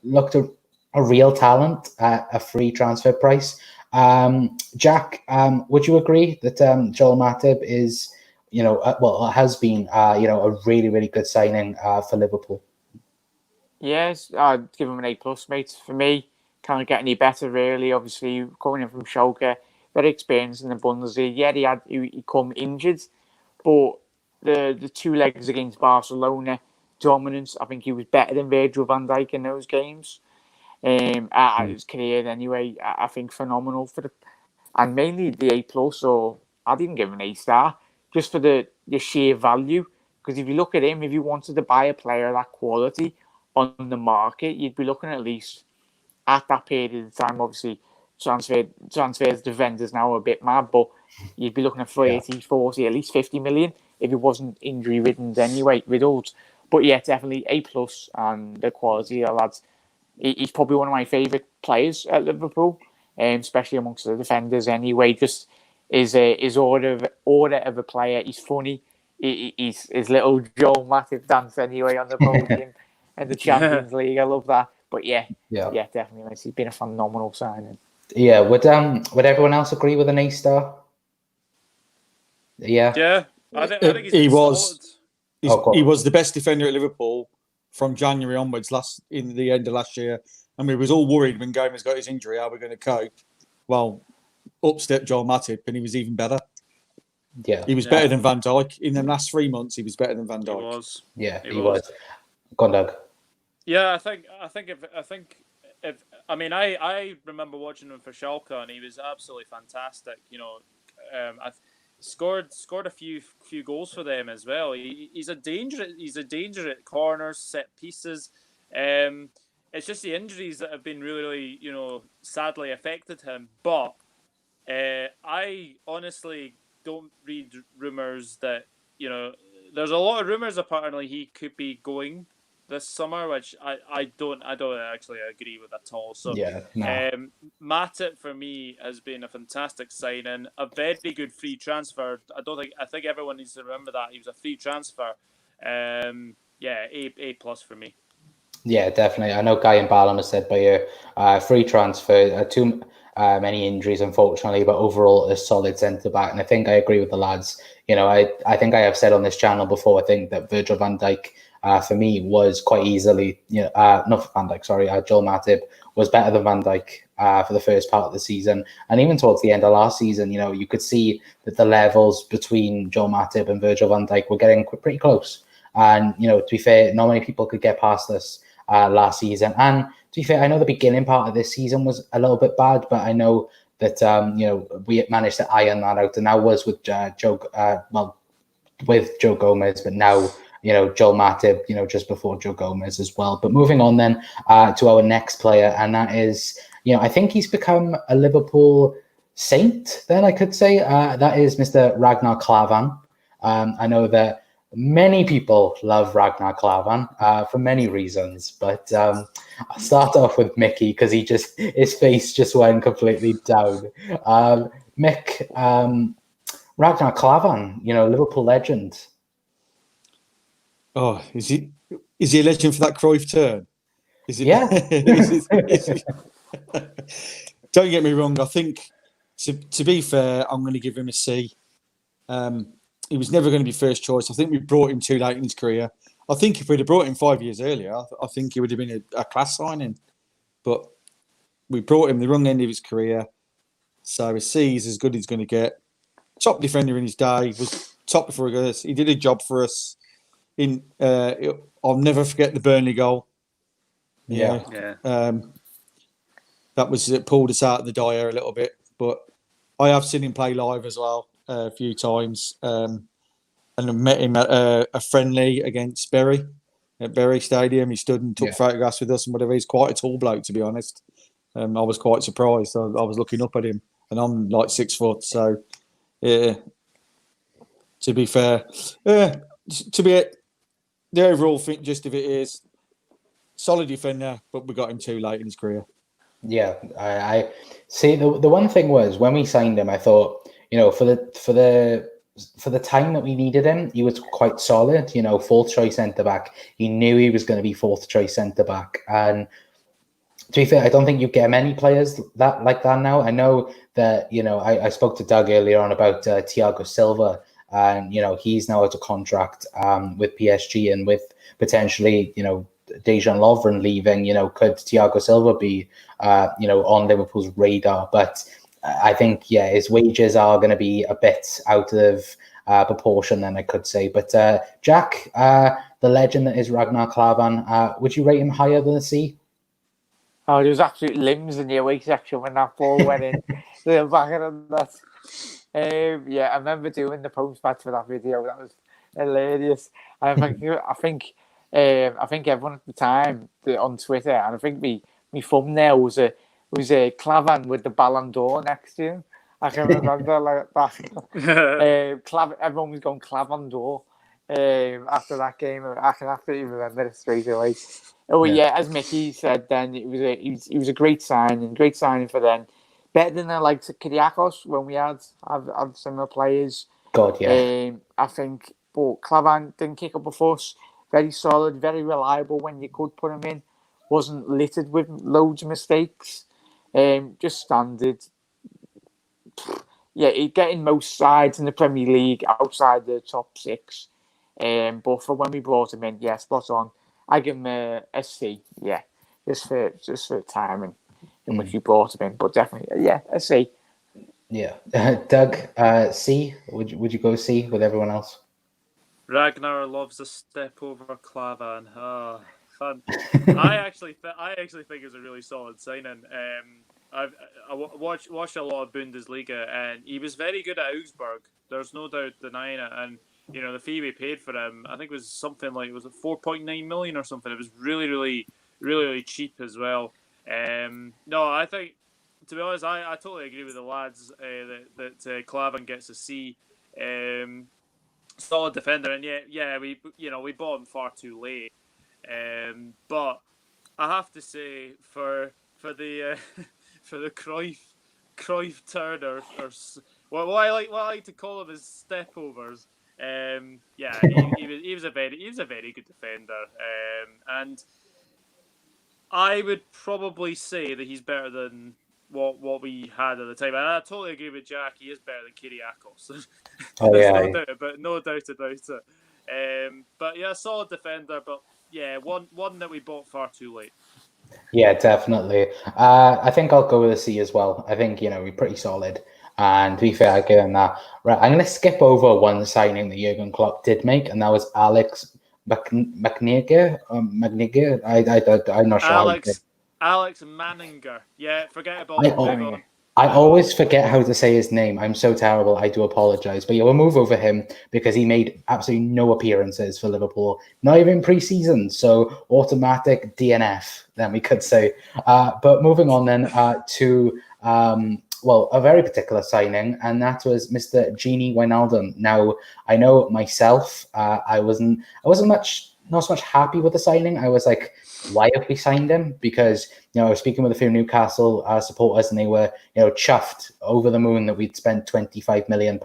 looked at a real talent at a free transfer price. Jack, would you agree that Joel Matip is, has been, a really, really good signing for Liverpool? Yes, I'd give him an A+, mate. For me, can't get any better, really. Obviously, coming in from Schalke, very experienced in the Bundesliga. Yeah, he come injured, but the 2 legs against Barcelona, dominance. I think he was better than Virgil van Dijk in those games. At his career, anyway, I think phenomenal and mainly the A+. So I'd even give him an A-star just for the sheer value. Because if you look at him, if you wanted to buy a player of that quality on the market, you'd be looking at least at that period of time. Obviously, transfers to vendors now are a bit mad, but you'd be looking at 30, 40, at least 50 million if it wasn't injury riddled anyway. But yeah, definitely A+, and the quality of the lads. He's probably one of my favourite players at Liverpool, especially amongst the defenders anyway. Just his order of a player. He's funny. He's his little Joel Matip dance anyway on the podium and the Champions League. I love that. But yeah, definitely. He's been a phenomenal signing. Yeah, would everyone else agree with an A-star? Yeah. I think he was solid. He was the best defender at Liverpool from January onwards in the end of last year. And we was all worried when Gomez got his injury, how we're going to cope. Well, up stepped Joel Matip, and he was even better. Yeah, he was better than Van Dijk in the last 3 months. He was better than Van Dijk. He was. Yeah, he was. Go on, Doug. Yeah, I think if I remember watching him for Schalke, and he was absolutely fantastic. I scored a few goals for them as well. He's a danger at corners, set pieces. It's just the injuries that have been really, sadly affected him. But I honestly don't read rumors that there's a lot of rumors apparently he could be going this summer, which I don't actually agree with at all. So Matip for me has been a fantastic signing, a very good free transfer. I think everyone needs to remember that he was a free transfer. A+ for me. Yeah, definitely. I know Guy and Ballum has said by a free transfer, too many injuries, unfortunately, but overall a solid centre back. And I think I agree with the lads. I think I have said on this channel before, I think that Virgil van Dijk, for me, was quite easily, not Van Dijk, sorry, Joel Matip was better than Van Dijk for the first part of the season. And even towards the end of last season, you could see that the levels between Joel Matip and Virgil van Dijk were getting pretty close. And, to be fair, not many people could get past this last season. And to be fair, I know the beginning part of this season was a little bit bad, but I know that we managed to iron that out, and that was with with Joe Gomez, but now Joel Matip, just before Joe Gomez as well. But moving on then to our next player, and that is I think he's become a Liverpool saint. Then I could say that is Mr. Ragnar Klavan. I know that many people love Ragnar Klavan for many reasons, but I'll start off with Mickey because his face just went completely down. Mick, Ragnar Klavan, Liverpool legend. Oh, is he a legend for that Cruyff turn? Is it? Yeah. Don't get me wrong. I think to be fair, I'm going to give him a C. He was never going to be first choice. I think we brought him too late in his career. I think if we'd have brought him 5 years earlier, I think he would have been a class signing. But we brought him the wrong end of his career. So a C is as good as he's going to get. Top defender in his day, was top before us. He did a job for us. I'll never forget the Burnley goal. Yeah. That was it pulled us out of the dire a little bit. But I have seen him play live as well a few times. And I met him at a friendly against Bury at Bury Stadium. He stood and took photographs with us and whatever. He's quite a tall bloke, to be honest. I was quite surprised. I was looking up at him, and I'm like 6 foot. So, yeah. To be fair, the overall gist of it is solid defender, but we got him too late in his career. Yeah, I see. The one thing was when we signed him, I thought for the time that we needed him, he was quite solid. Fourth choice centre back. He knew he was going to be fourth choice centre back, and to be fair, I don't think you get many players like that now. I know that I spoke to Doug earlier on about Thiago Silva, and he's now out of contract with PSG, and with potentially Dejan Lovren leaving, could Thiago Silva be on Liverpool's radar? But I think his wages are going to be a bit out of proportion, then I could say. But Jack, the legend that is Ragnar Klavan, would you rate him higher than a C? Oh, there was absolute limbs in the away section when that ball went in the back of the net. I remember doing the post match for that video. That was hilarious. I think everyone at the time on Twitter, and I think my thumbnail was a Klavan with the Ballon d'Or next to him. I can remember like that. Everyone was going Klavan d'Or after that game. I can absolutely remember it straight away. As Mickey said, then he was a great signing for them. Better than the likes of Kyrgiakos when we had similar players. God, yeah. I think, but Klavan didn't kick up a fuss. Very solid, very reliable when you could put him in. Wasn't littered with loads of mistakes. Just standard. He'd get in most sides in the Premier League outside the top 6. But for when we brought him in, spot on. I give him a C, just for timing in which you brought him in, but definitely, a C. Yeah, Doug, C. Would you go C with everyone else? Ragnar loves a step over Klavan. Oh, fun. I actually think it's a really solid signing. I watched a lot of Bundesliga, and he was very good at Augsburg. There's no doubt denying it, and. The fee we paid for him, I think it was something like, was it 4.9 million or something? It was really, really, really, really cheap as well. No, I think, to be honest, I totally agree with the lads that Klavan gets a C. Solid defender, and we bought him far too late. But I have to say, for the for the Cruyff turn or what I like to call them is stepovers. He was a very good defender, and I would probably say that he's better than what we had at the time. And I totally agree with Jack. He is better than Kiriakos. Oh There's yeah, no doubt about it. But yeah, solid defender. But yeah, one that we bought far too late. yeah, definitely. I think I'll go with a C as well. I think we're pretty solid. And to be fair, I give him that. Right, I'm going to skip over one signing that Jurgen Klopp did make, and that was Alex McNiger. I'm not sure how you say it. Alex Manninger. Yeah, forget about I, it. Move on. I always forget how to say his name. I'm so terrible. I do apologize. But yeah, we'll move over him because he made absolutely no appearances for Liverpool, not even pre-season. So automatic DNF, then we could say. But moving on then to a very particular signing, and that was Mr. Gini Wijnaldum. Now, I know myself, I wasn't not so much happy with the signing. I was like, why have we signed him? Because I was speaking with a few Newcastle supporters, and they were chuffed over the moon that we'd spent £25 million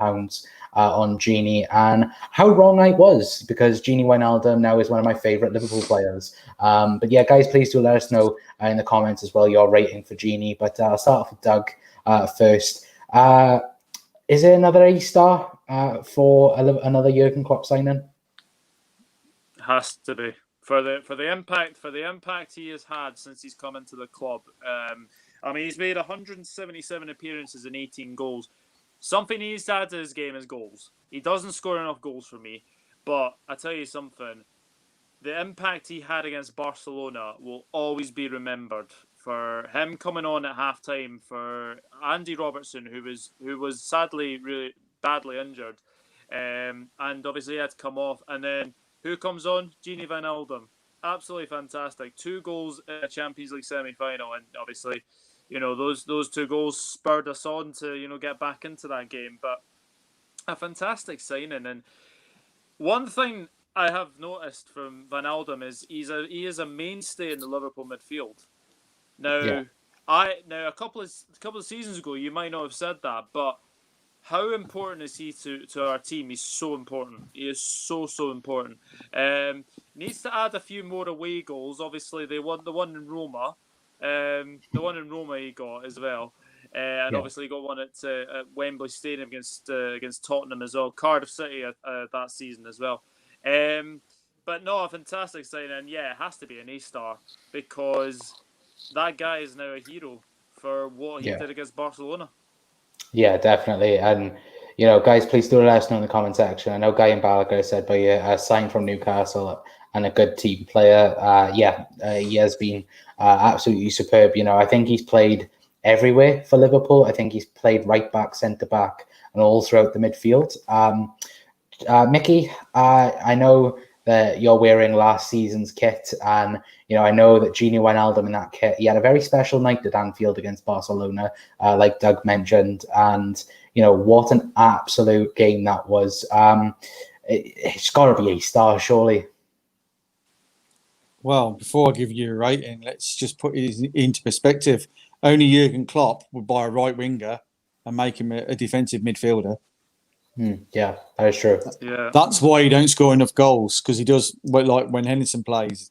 on Gini, and how wrong I was, because Gini Wijnaldum now is one of my favourite Liverpool players. But yeah, guys, please do let us know in the comments as well your rating for Gini. But I'll start off with Doug first. Is there another A-star for another Jurgen Klopp signing? Has to be. For the impact he has had since he's come into the club. I mean, he's made 177 appearances and 18 goals. Something he needs to add to his game is goals. He doesn't score enough goals for me, but I tell you something, the impact he had against Barcelona will always be remembered. For him coming on at halftime, for Andy Robertson, who was sadly really badly injured, and obviously he had to come off, and then who comes on? Gini Wijnaldum. Absolutely fantastic. 2 goals in a Champions League semi-final, and obviously, those 2 goals spurred us on to, get back into that game. But a fantastic signing. And one thing I have noticed from Wijnaldum is he is a mainstay in the Liverpool midfield. Now, a couple of seasons ago, you might not have said that, but how important is he to our team? He's so important. He is so important. Needs to add a few more away goals. Obviously, they won the one in Roma. The one in Roma he got as well, and obviously he got one at Wembley Stadium against Tottenham as well. Cardiff City that season as well. But no, a fantastic signing. Yeah, it has to be an A-star, because that guy is now a hero for what he did against Barcelona. Yeah, definitely. And, guys, please do let us know in the comment section. I know Guy and Balaguer said, but a sign from Newcastle and a good team player. He has been absolutely superb. I think he's played everywhere for Liverpool. I think he's played right back, centre back, and all throughout the midfield. Mickey, I know that you're wearing last season's kit, and I know that Gini Wijnaldum in that kit, he had a very special night at Anfield against Barcelona, like Doug mentioned, and what an absolute game that was. It's got to be A-star, surely. Well, before I give you a rating, let's just put it into perspective. Only Jurgen Klopp would buy a right winger and make him a defensive midfielder. Yeah, that is true. Yeah, that's why he don't score enough goals, because he does. Like when Henderson plays,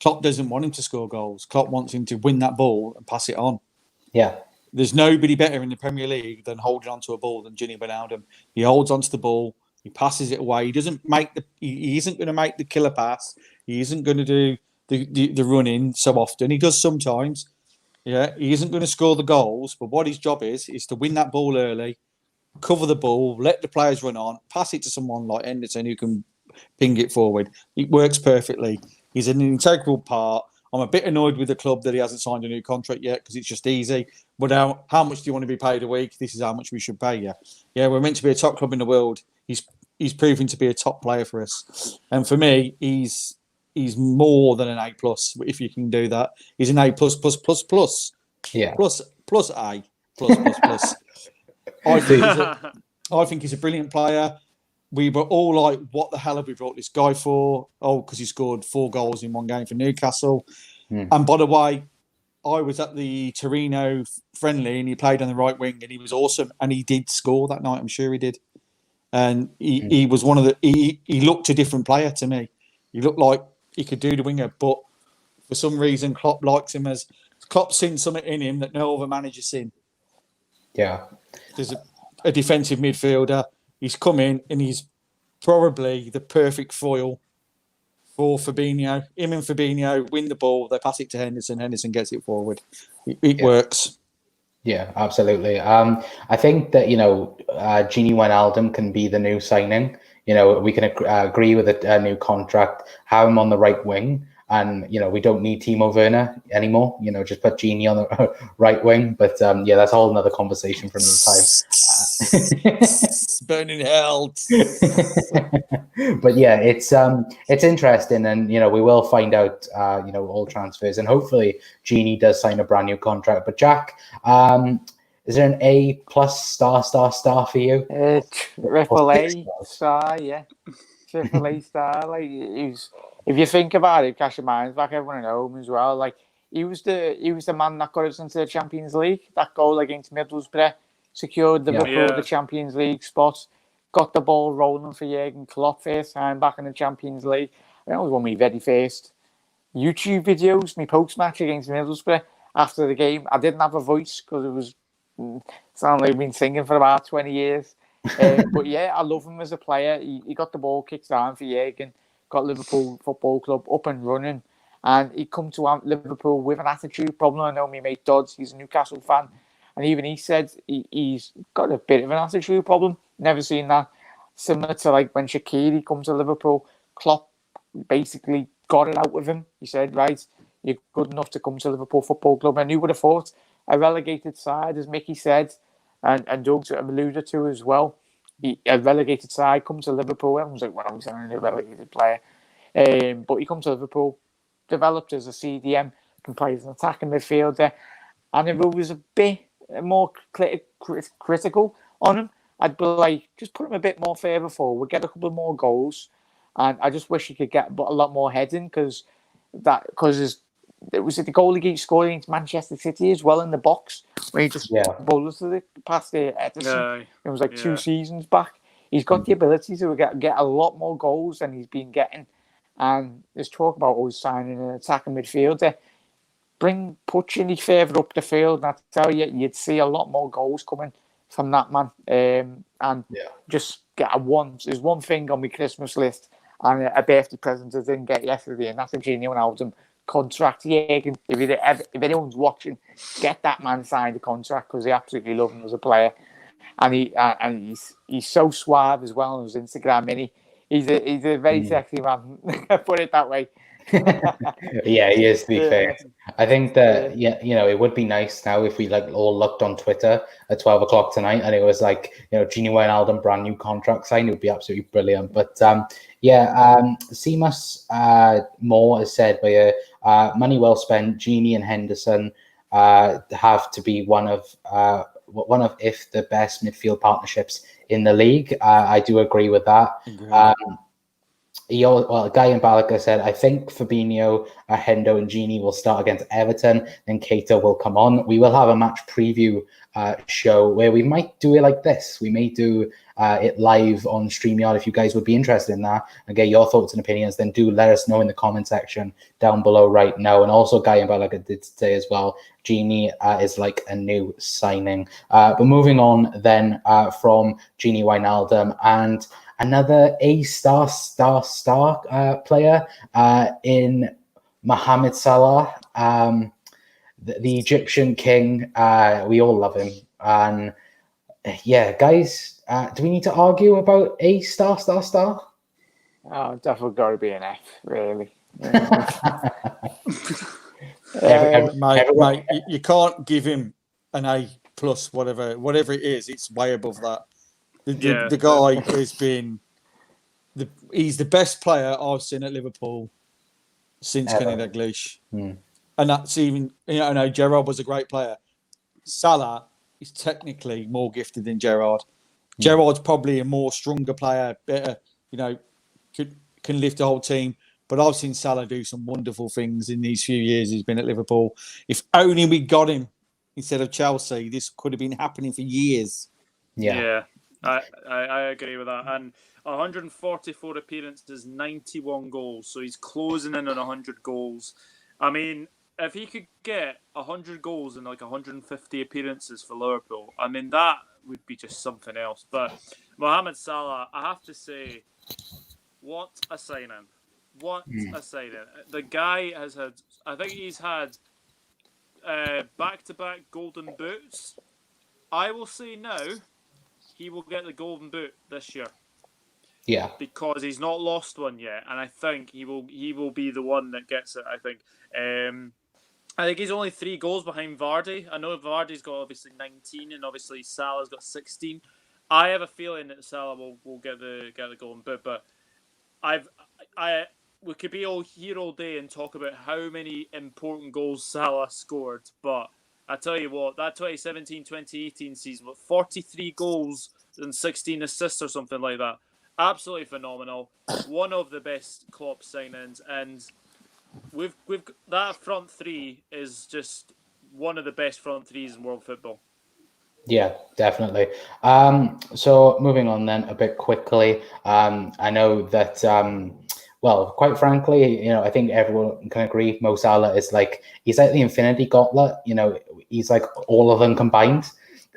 Klopp doesn't want him to score goals. Klopp wants him to win that ball and pass it on. Yeah, there's nobody better in the Premier League than holding onto a ball than Gini Wijnaldum. He holds onto the ball, he passes it away. He doesn't make he isn't going to make the killer pass. He isn't going to do the run in so often. He does sometimes. Yeah, he isn't going to score the goals, but what his job is to win that ball early, cover the ball, let the players run on, pass it to someone like Henderson who can ping it forward. It works perfectly. He's an integral part. I'm a bit annoyed with the club that he hasn't signed a new contract yet, because it's just easy. But how much do you want to be paid a week? This is how much we should pay you. Yeah, we're meant to be a top club in the world. He's proving to be a top player for us. And for me, he's more than an A+, if you can do that. He's an A++++. Yeah. Plus A. I think he's a brilliant player. We were all like, what the hell have we brought this guy for? Oh, because he scored 4 goals in one game for Newcastle. And by the way, I was at the Torino friendly and he played on the right wing and he was awesome. And he did score that night, I'm sure he did. And he was one of he looked a different player to me. He looked like he could do the winger, but for some reason Klopp likes him as Klopp's seen something in him that no other manager's seen. Yeah. There's a defensive midfielder. He's come in and he's probably the perfect foil for Fabinho. Him and Fabinho win the ball. They pass it to Henderson. Henderson gets it forward. It works. Yeah, absolutely. I think that, Gini Wijnaldum can be the new signing. We can agree with a new contract, have him on the right wing. And, we don't need Timo Werner anymore. Just put Gini on the right wing. But, that's a whole another conversation for another time. Burning hell. But yeah, it's interesting, and we will find out all transfers, and hopefully Genie does sign a brand new contract. But Jack, is there an A+ star for you? Triple A star, yeah. Triple A star. Like, if you think about it, cast your minds back, everyone at home as well. Like, he was the man that got us into the Champions League. That goal against Middlesbrough secured Liverpool the Champions League spot. Got the ball rolling for Jurgen Klopp first time back in the Champions League. That was one of my very first YouTube videos, my post-match against Middlesbrough. After the game, I didn't have a voice because it was sounded like I've been singing for about 20 years. But yeah, I love him as a player. He got the ball kicked down for Jurgen, got Liverpool Football Club up and running, and he come to Liverpool with an attitude problem. I know my mate Dodds, he's a Newcastle fan, and even he said he's got a bit of an attitude problem. Never seen that. Similar to like when Shaqiri comes to Liverpool, Klopp basically got it out with him. He said, right, you're good enough to come to Liverpool Football Club. And who would have thought a relegated side, as Mickey said, and Doug alluded to as well, a relegated side comes to Liverpool. Everyone's like, well, he's only a relegated player. But he comes to Liverpool, developed as a CDM, can play as an attacking midfielder. And if it was a bit more critical on him, I'd be like, just put him a bit more further forward, get a couple more goals. And I just wish he could get a lot more heading because it was the goal he scored against Manchester City as well in the box where he just bowled to the past Ederson. It was like 2 seasons back. He's got the ability to get a lot more goals than he's been getting. And there's talk about always signing an attacking midfielder. Bring Puccini further up the field, and I tell you, you'd see a lot more goals coming from that man. And just get there's one thing on my Christmas list and a birthday present I didn't get yesterday, and that's a genuine album contract. If anyone's watching, get that man signed a contract because they absolutely love him as a player, and he's so suave as well on his Instagram. And he's a very sexy man. Put it that way. Yeah, he is, to be fair. I think that it would be nice now if we all looked on Twitter at 12 o'clock tonight and it was like, Gini Wijnaldum brand new contract sign. It would be absolutely brilliant. But Seamus Moore has said money well spent. Gini and Henderson have to be one of if the best midfield partnerships in the league. I do agree with that. Guy in Balaga said, I think Fabinho, Hendo and Gini will start against Everton, then Keita will come on. We will have a match preview show where we might do it like this. We may do it live on StreamYard if you guys would be interested in that and get your thoughts and opinions. Then do let us know in the comment section down below right now. And also Guy in Balaga did say as well, Gini is like a new signing. But moving on then from Gini Wijnaldum and another A-star player in Mohamed Salah, the Egyptian king. We all love him. And guys, do we need to argue about A-star? Oh, definitely got to be an F, really. Mate, you can't give him an A+, whatever it is. It's way above that. The guy has been he's the best player I've seen at Liverpool since Kenny Dalglish. And that's even, I know Gerrard was a great player. Salah is technically more gifted than Gerrard. Gerrard's probably a more stronger player, better, can lift the whole team. But I've seen Salah do some wonderful things in these few years he's been at Liverpool. If only we got him instead of Chelsea, this could have been happening for years. Yeah, I agree with that. And 144 appearances, 91 goals. So he's closing in on 100 goals. I mean, if he could get 100 goals in like 150 appearances for Liverpool, I mean, that would be just something else. But Mohamed Salah, I have to say, what a signing. What a signing. The guy has had, I think he's had back-to-back golden boots. I will say now, he will get the golden boot this year. Yeah. Because he's not lost one yet, and I think he will be the one that gets it. I think he's only 3 goals behind Vardy. I know Vardy's got obviously 19, and obviously Salah's got 16. I have a feeling that Salah will get the golden boot, but we could be all here all day and talk about how many important goals Salah scored, but I tell you what, that 2017-2018 season with 43 goals and 16 assists or something like that, absolutely phenomenal. One of the best Klopp signings, and we've that front three is just one of the best front threes in world football. Yeah, definitely. So moving on then a bit quickly. I know that well, quite frankly, I think everyone can agree Mo Salah is he's like the Infinity Gauntlet. He's like all of them combined.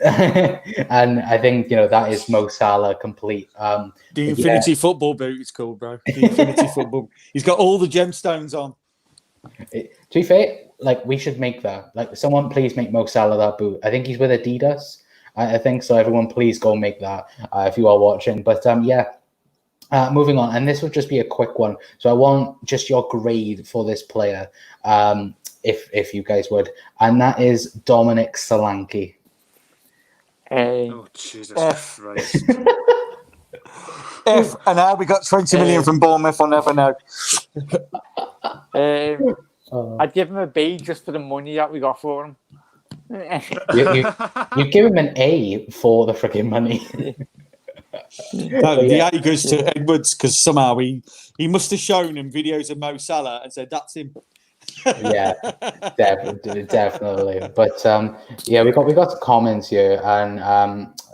And I think that is Mo Salah complete. The Infinity Football Boot is called, bro. The Infinity Football. He's got all the gemstones on. To be fair, we should make that. Someone please make Mo Salah that boot. I think he's with Adidas. I think so. Everyone please go make that if you are watching. But moving on, and this would just be a quick one. So I want just your grade for this player, if you guys would, and that is Dominic Solanke. Oh Jesus Christ! F, and now we got 20 million from Bournemouth. I'll never know. I'd give him a B just for the money that we got for him. you give him an A for the freaking money. The A goes to Edwards because somehow he must have shown him videos of Mo Salah and said that's him. Yeah, definitely. But we got some comments here, and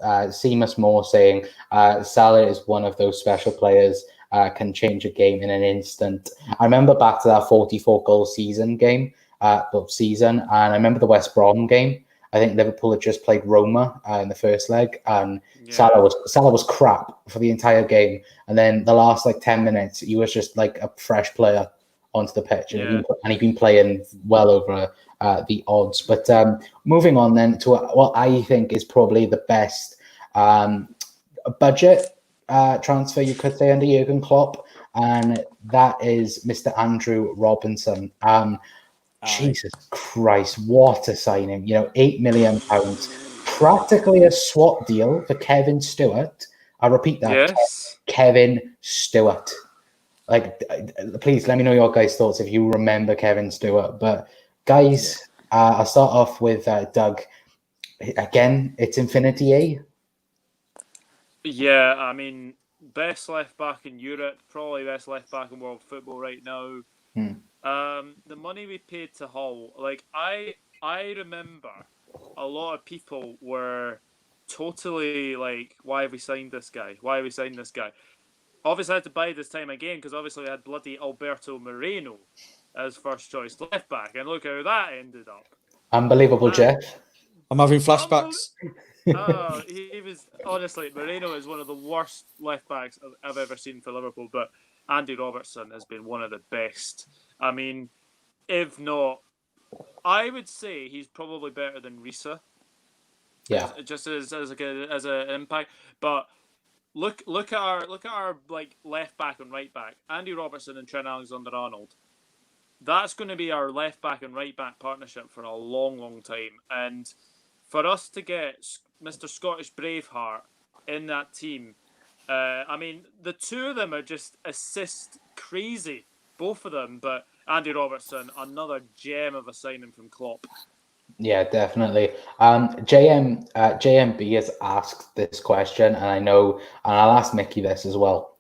Seamus Moore saying Salah is one of those special players. Can change a game in an instant. I remember back to that 44 goal season, and I remember the West Brom game. I think Liverpool had just played Roma in the first leg, and Salah was crap for the entire game. And then the last 10 minutes, he was just like a fresh player onto the pitch, and he'd been playing well over the odds. But moving on then to what I think is probably the best budget transfer you could say under Jurgen Klopp, and that is Mr. Andrew Robinson. Jesus Christ, what a signing! £8 million, practically a swap deal for Kevin Stewart. I repeat that, yes. Kevin Stewart. Please let me know your guys' thoughts if you remember Kevin Stewart. But guys, I'll start off with Doug. Again, it's Infinity A. Yeah, I mean, best left back in Europe, probably best left back in world football right now. The money we paid to Hull, I remember a lot of people were totally why have we signed this guy? Why have we signed this guy? Obviously, I had to buy this time again because obviously I had bloody Alberto Moreno as first choice left back, and look how that ended up. Unbelievable, Jeff. I'm having flashbacks. He was honestly, Moreno is one of the worst left backs I've ever seen for Liverpool, but Andy Robertson has been one of the best. I mean, if not, I would say he's probably better than Risa. Yeah, just as an impact. But look at our left back and right back, Andy Robertson and Trent Alexander-Arnold. That's going to be our left back and right back partnership for a long, long time, and for us to get Mr. Scottish Braveheart in that team, I mean, the two of them are just assist crazy, both of them. But Andy Robertson, another gem of a signing from Klopp. Yeah, definitely. JMB has asked this question, and I know, and I'll ask Mickey this as well.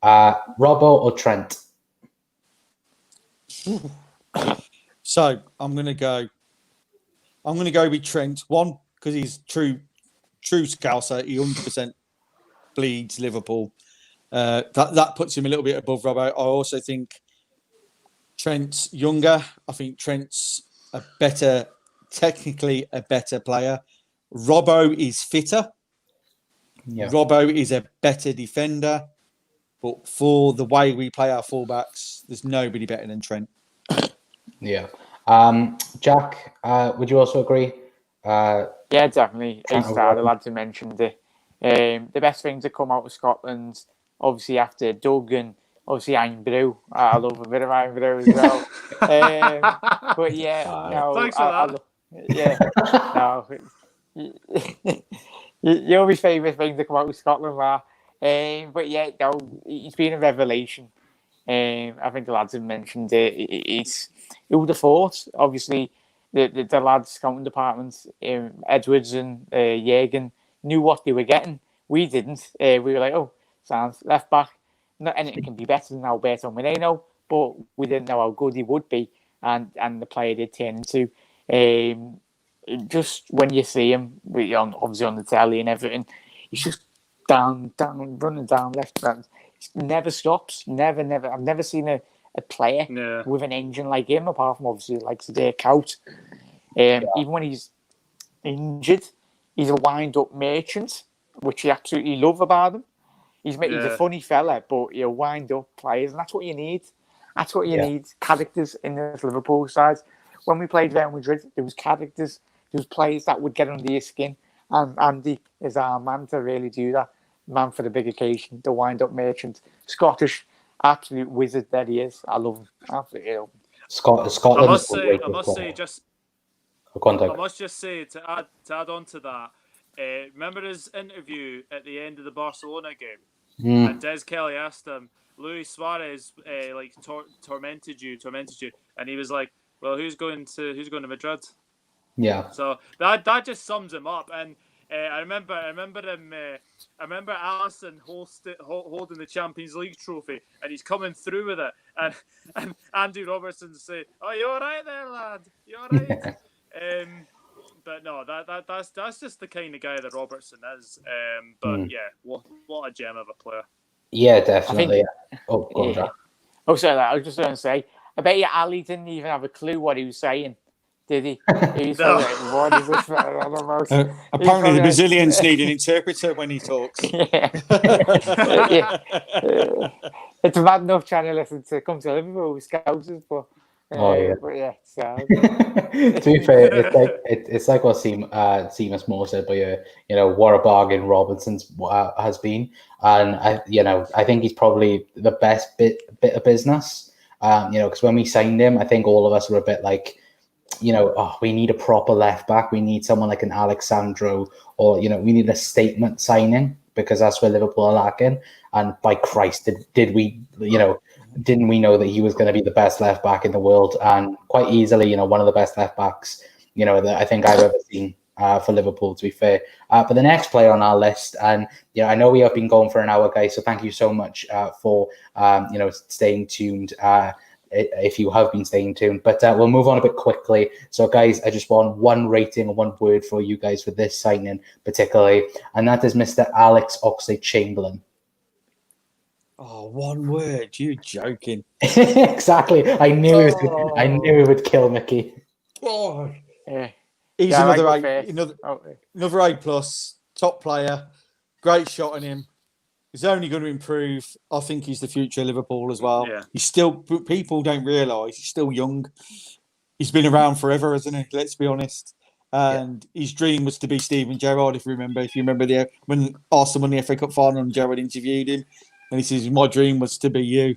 Robbo or Trent? So I'm gonna go with Trent. One, because he's true Scouser. He 100% bleeds Liverpool. That puts him a little bit above Robbo. I also think Trent's younger. I think Trent's technically a better player. Robbo is fitter. Yeah. Robbo is a better defender. But for the way we play our fullbacks, there's nobody better than Trent. Yeah. Jack, would you also agree? Yeah, definitely. Trent A-Star, the lads who mentioned it. The best thing to come out of Scotland, obviously after Doug and obviously Iron Brew. I love a bit of Iron Brew as well. But yeah, no. Thanks for that. Yeah, no. You're my favourite thing to come out of Scotland, Mark. But yeah, no, he's been a revelation. I think the lads have mentioned it. Who would have thought? Obviously, the lads scouting departments, Edwards and Jurgen, knew what they were getting. We didn't. We were like, oh, sounds left back. Not anything can be better than Alberto Moreno, but we didn't know how good he would be, and the player did turn into. Just when you see him, obviously on the telly and everything, he's just down, running down left. Never stops. Never. I've never seen a player with an engine like him, apart from obviously like Sadiq Kaut. Even when he's injured, he's a wind-up merchant, which you absolutely love about him. He's a funny fella, but he'll wind up players, and that's what you need. That's what you need. Characters in this Liverpool side. When we played Real Madrid, there was characters. There was players that would get under your skin, and Andy is our man to really do that. Man for the big occasion, the wind-up merchant, Scottish, absolute wizard that he is. I love him. Absolutely love him. Scotland. I must just say to add on to that. Remember his interview at the end of the Barcelona game, and Des Kelly asked him, "Luis Suarez tormented you," and he was like, "Well, who's going to Madrid?" Yeah. So that just sums him up. And I remember Alisson holding the Champions League trophy, and he's coming through with it, and Andy Robertson say, "Oh, you all right there, lad? You all right?" But no, that's just the kind of guy that Robertson is. But yeah, what a gem of a player. Yeah, definitely. Go on, Jack. Oh, sorry, I was just going to say, I bet you Ali didn't even have a clue what he was saying, did he? He's No. Apparently, the Brazilians need an interpreter when he talks. Yeah. It's mad enough trying to listen to come to Liverpool with Scousers, but so. To be fair, it's like what Seamus Moore said, but what a bargain Robertson's has been, and I think he's probably the best bit of business. Because when we signed him, I think all of us were a bit like, we need a proper left back. We need someone like an Alexandro, or we need a statement signing, because that's where Liverpool are lacking. And by Christ, did we, didn't we know that he was going to be the best left back in the world, and quite easily, one of the best left backs, that I think I've ever seen for Liverpool, to be fair. But the next player on our list, and I know we have been going for an hour, guys, so thank you so much for staying tuned. If you have been staying tuned, but we'll move on a bit quickly. So, guys, I just want one rating and one word for you guys for this signing, particularly, and that is Mr. Alex Oxlade-Chamberlain. Oh, one word? You joking? Exactly. I knew it would kill Mickey. Oh, yeah. He's another A plus, top player, great shot on him. He's only going to improve. I think he's the future of Liverpool as well. Yeah. He's still, people don't realise he's still young. He's been around forever, hasn't he? Let's be honest. And his dream was to be Steven Gerrard, if you remember when Arsenal won the FA Cup final and Gerrard interviewed him. And he says, my dream was to be you.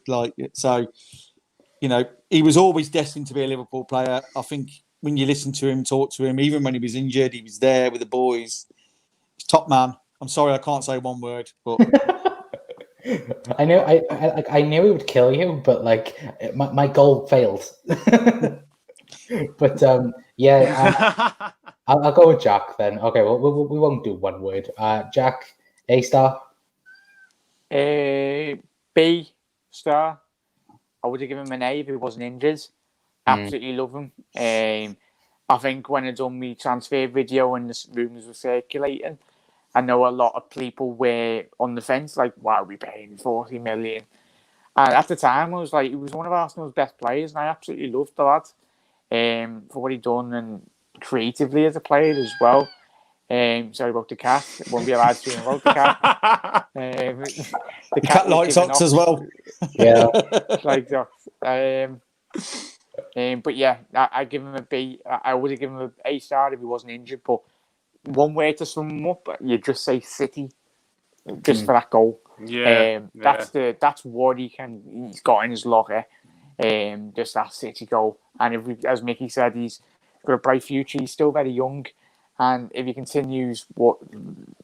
He was always destined to be a Liverpool player. I think when you listen to him, talk to him, even when he was injured, he was there with the boys. He's top man. I'm sorry, I can't say one word, but I knew he would kill you, but my goal failed. But I'll go with Jack then. Okay, well we won't do one word. Jack, A-star. B star. I would have given him an A if he wasn't injured. Absolutely love him. I think when I done my transfer video and the rumours were circulating, I know a lot of people were on the fence, like, why are we paying 40 million? And at the time, I was like, he was one of Arsenal's best players, and I absolutely loved the lad for what he'd done and creatively as a player as well. Sorry about the cat. It won't be allowed to swim about the cat. The cat likes socks as well. Yeah. Like socks. But yeah, I give him a B. I would have given him an A star if he wasn't injured. But one way to sum him up, you just say City, just for that goal. That's what he's got in his locker. Just that City goal. And if, as Mickey said, he's got a bright future. He's still very young, and if he continues in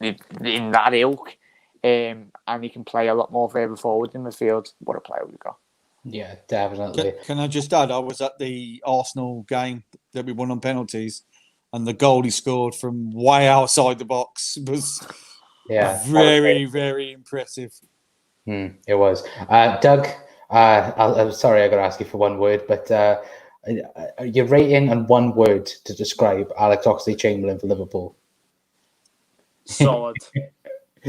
that ilk, and he can play a lot more further forward in the field, what a player we've got. Yeah, definitely. Can I just add, I was at the Arsenal game that we won on penalties, and the goal he scored from way outside the box was very, very impressive. It was. Doug, I'm sorry I got to ask you for one word, but your rating and one word to describe Alex Oxlade-Chamberlain for Liverpool. Solid.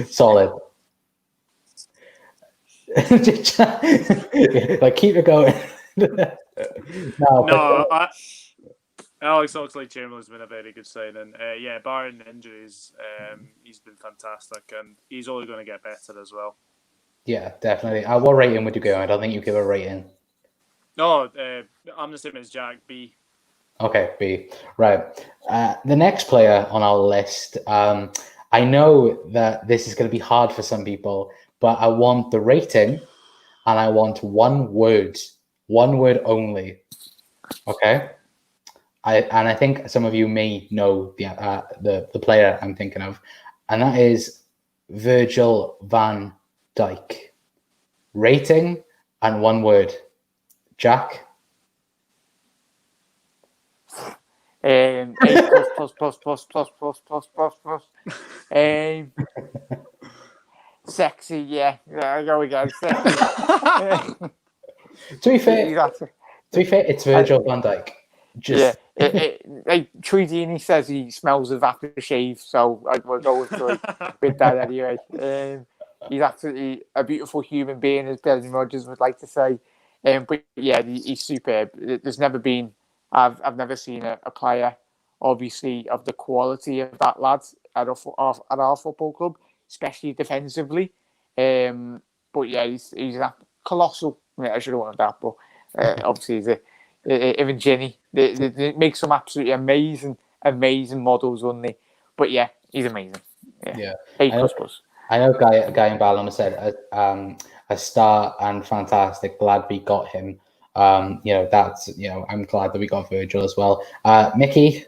Solid. Like, keep it going. Alex Oxlade-Chamberlain's been a very good signing. Barring injuries, he's been fantastic, and he's only going to get better as well. Yeah, definitely. What rating would you give? I don't think you give a rating. No, I'm the same as Jack, B. Okay, B. Right. The next player on our list, I know that this is going to be hard for some people, but I want the rating, and I want one word only. Okay. I think some of you may know the player I'm thinking of, and that is Virgil van Dijk. Rating and one word. Jack. A plus. Sexy, yeah. I go again. Sexy. To be fair, it's Virgil van Dijk. Like Troy Deeney says, he smells of aftershave, so we'll go with that anyway. He's absolutely a beautiful human being, as Brendan Rodgers would like to say. But yeah, he's superb. There's never been, I've never seen a player, obviously, of the quality of that lad at our football club, especially defensively. But yeah, he's a colossal. I should have wanted that, but obviously he's even Jenny. They make some absolutely amazing models, wouldn't they? But yeah, he's amazing. Yeah. A++. I know Guy and Ballon said a star and fantastic. Glad we got him. I'm glad that we got Virgil as well. Mickey,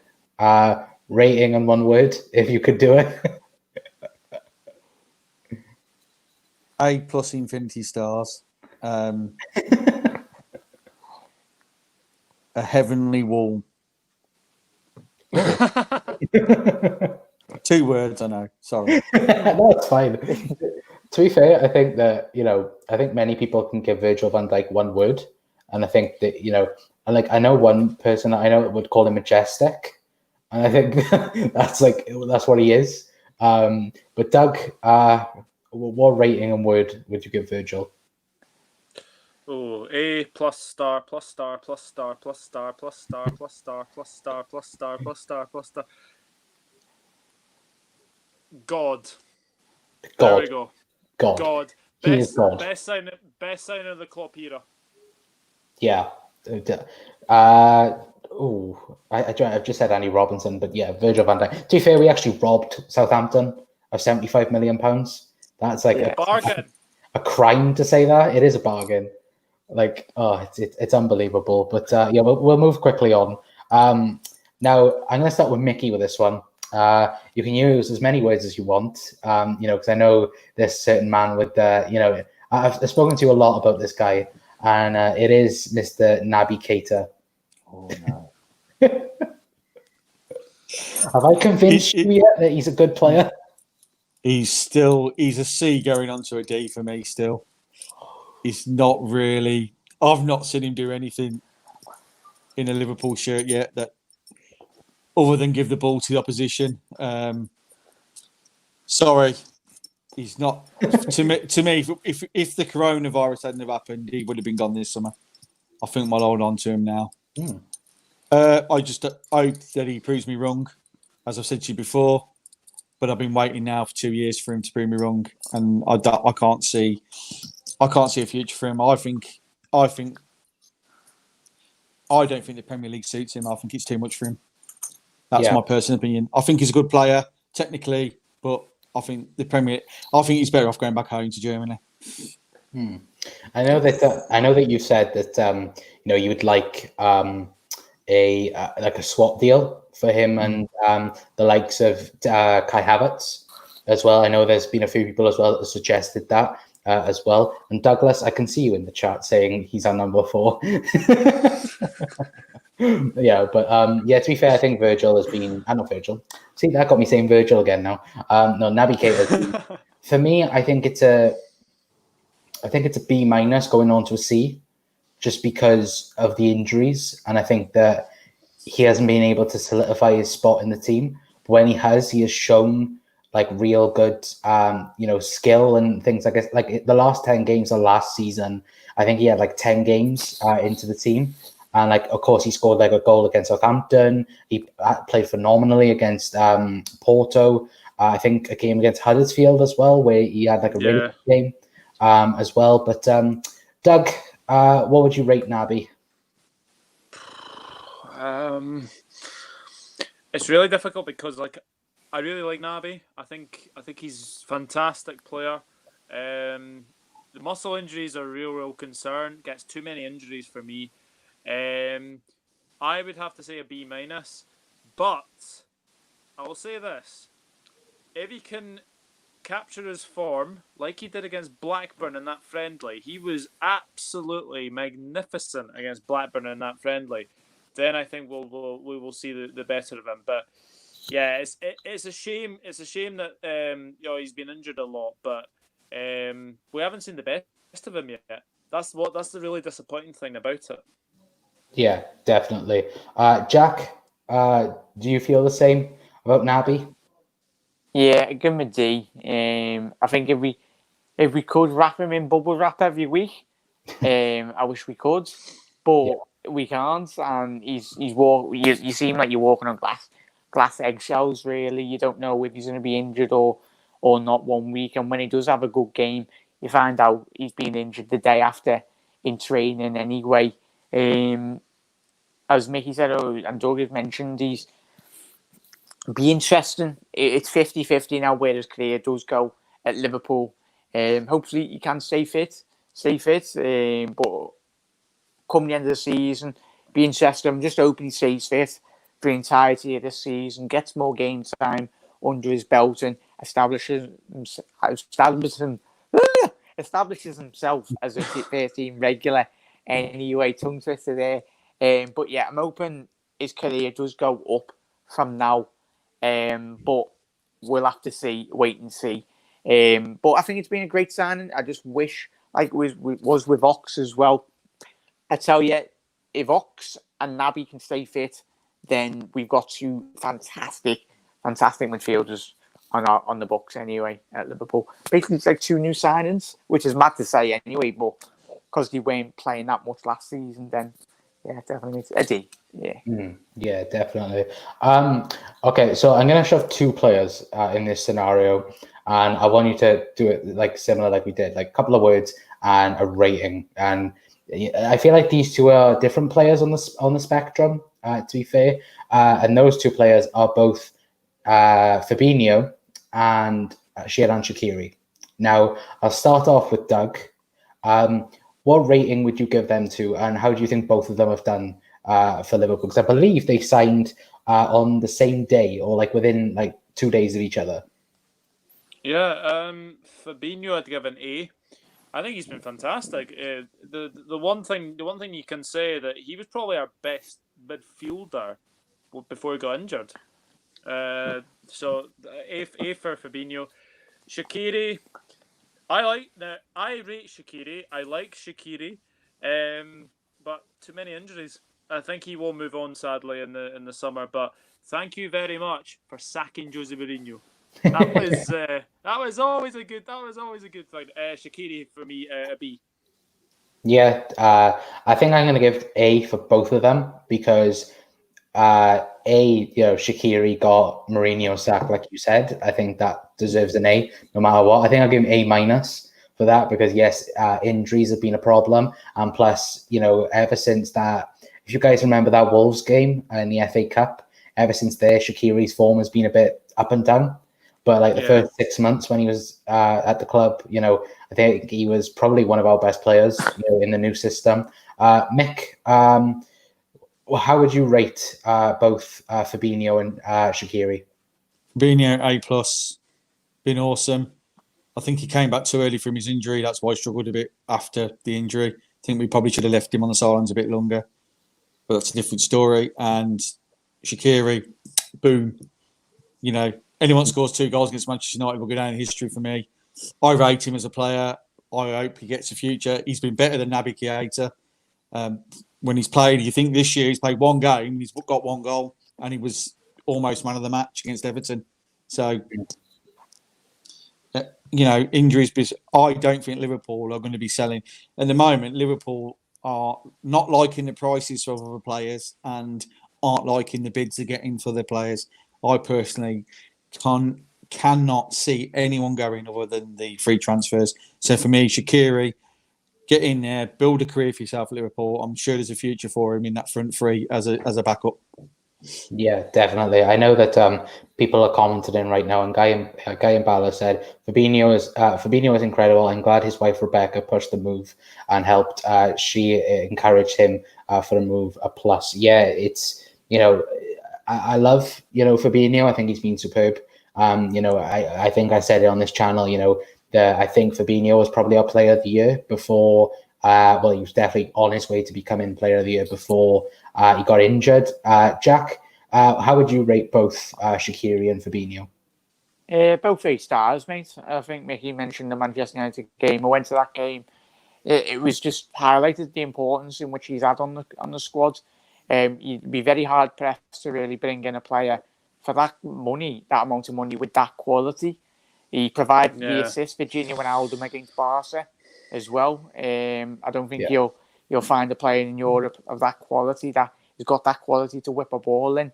rating and one word, if you could do it. A+ infinity stars. A heavenly wall. 2 words, I know. Sorry. No, it's fine. To be fair, I think that, I think many people can give Virgil van Dijk one word. And I think that, I know one person that I know would call him majestic. And I think that's what he is. But Doug, what rating and word would you give Virgil? Oh, A+, star, plus star, plus star, plus star, plus star, plus star, plus star, plus star, plus star, plus star. God. There we go. God. He is God. Best signing of the Klopp era. Yeah. I've just said Andy Robinson, but yeah, Virgil van Dijk. To be fair, we actually robbed Southampton of £75 million. That's like a bargain. A crime to say that. It is a bargain. It's unbelievable. But we'll move quickly on. Now I'm going to start with Mickey with this one. You can use as many words as you want, because I know this certain man with I've spoken to you a lot about this guy, and it is Mr. Naby Keita. Oh no! Have I convinced you yet that he's a good player? He's a C going on to a D for me still. He's not really. I've not seen him do anything in a Liverpool shirt yet that other than give the ball to the opposition. Sorry. He's not to me. If the coronavirus hadn't have happened, he would have been gone this summer. I think we'll hold on to him now. I hope that he proves me wrong, as I've said to you before. But I've been waiting now for 2 years for him to prove me wrong, and I can't see a future for him. I don't think the Premier League suits him. I think it's too much for him. That's my personal opinion. I think he's a good player technically, but I think he's better off going back home to Germany. I know that you said that you would like a swap deal for him and the likes of Kai Havertz as well. I know there's been a few people as well that have suggested that as well. And Douglas, I can see you in the chat saying he's our number 4. Yeah, but to be fair, I think Virgil has been. Not Virgil. See, that got me saying Virgil again now. No, Naby Keita. For me, I think it's a B- going on to a C, just because of the injuries, and I think that he hasn't been able to solidify his spot in the team. But when he has shown like real good, skill and things like this. Like the last 10 games of last season, I think he had like 10 games into the team. And of course, he scored like a goal against Southampton. He played phenomenally against Porto. I think a game against Huddersfield as well, where he had like a really good game as well. But Doug, what would you rate Naby? It's really difficult because I really like Naby. I think he's a fantastic player. The muscle injuries are a real concern. Gets too many injuries for me. I would have to say a B-, but I will say this: if he can capture his form like he did against Blackburn in that friendly, he was absolutely magnificent against Blackburn in that friendly. Then I think we will see the better of him. But yeah, it's a shame. It's a shame that he's been injured a lot, but we haven't seen the best of him yet. That's the really disappointing thing about it. Yeah, definitely. Jack, do you feel the same about Naby? Yeah, give him a D. I think if we could wrap him in bubble wrap every week, I wish we could, but we can't. And you seem like you're walking on glass eggshells. Really, you don't know if he's going to be injured or not 1 week. And when he does have a good game, you find out he's been injured the day after in training anyway. As Mickey said, and Doug has mentioned, he's be interesting. It's 50-50 now where his career does go at Liverpool. Hopefully he can stay fit. But come the end of the season, be interesting. I'm just hoping he stays fit for the entirety of this season, gets more game time under his belt, and establishes himself as a first team regular. Anyway, tongue twister there. But yeah, I'm hoping his career does go up from now. But we'll have to wait and see. But I think it's been a great signing. I just wish, like it was with Ox as well. I tell you, if Ox and Naby can stay fit, then we've got two fantastic midfielders on the books anyway at Liverpool. Basically, it's like two new signings, which is mad to say anyway, but because they weren't playing that much last season, then yeah, definitely it's a D. Yeah. Yeah, definitely. Okay, so I'm gonna shove 2 players in this scenario, and I want you to do it like similar, like we did, like a couple of words and a rating. And I feel like these 2 are different players on the spectrum. To be fair, and those 2 players are both Fabinho and Xherdan Shaqiri. Now, I'll start off with Doug. What rating would you give them to, and how do you think both of them have done for Liverpool? Because I believe they signed on the same day or like within like 2 days of each other. Yeah, Fabinho, I'd give an A. I think he's been fantastic. The one thing you can say that he was probably our best midfielder before he got injured. So A for Fabinho. Shaqiri, I rate Shaqiri. I like Shaqiri, but too many injuries. I think he will move on sadly in the summer. But thank you very much for sacking Jose Mourinho. That was always a good thing. Shaqiri for me, a B. Yeah, I think I'm going to give A for both of them because Shaqiri got Mourinho sacked, like you said. I think that deserves an A, no matter what. I think I'll give him A minus for that because yes, injuries have been a problem, and plus, ever since that, if you guys remember that Wolves game in the FA Cup, ever since there, Shaqiri's form has been a bit up and down. But like the first 6 months when he was at the club, I think he was probably one of our best players in the new system. Mick, how would you rate both Fabinho and Shaqiri? Fabinho, A+, been awesome. I think he came back too early from his injury. That's why he struggled a bit after the injury. I think we probably should have left him on the sidelines a bit longer. But that's a different story. And Shaqiri, boom. Anyone scores 2 goals against Manchester United will go down in history for me. I rate him as a player. I hope he gets a future. He's been better than Naby Keita. When he's played, you think this year he's played 1 game, he's got 1 goal, and he was almost man of the match against Everton. So, injuries. I don't think Liverpool are going to be selling. At the moment, Liverpool are not liking the prices for other players and aren't liking the bids they're getting for their players. I personally cannot see anyone going other than the free transfers. So for me, Shaqiri, get in there, build a career for yourself at Liverpool. I'm sure there's a future for him in that front three as a backup. Yeah, definitely. I know that people are commenting right now, and Guy and Bala said Fabinho is incredible. I'm glad his wife Rebecca pushed the move and helped. She encouraged him for the move. A plus. Yeah, it's I love Fabinho. I think he's been superb. I think I said it on this channel. I think Fabinho was probably our player of the year before. He was definitely on his way to becoming player of the year before he got injured. Jack, how would you rate both Shaqiri and Fabinho? Both 3 stars, mate. I think Mickey mentioned the Manchester United game. I went to that game. It was just highlighted the importance in which he's had on the squad. You'd be very hard pressed to really bring in a player for that amount of money with that quality. He provided the assist for Gini Wijnaldum against Barca as well. I don't think you'll find a player in Europe of that quality that has got that quality to whip a ball in.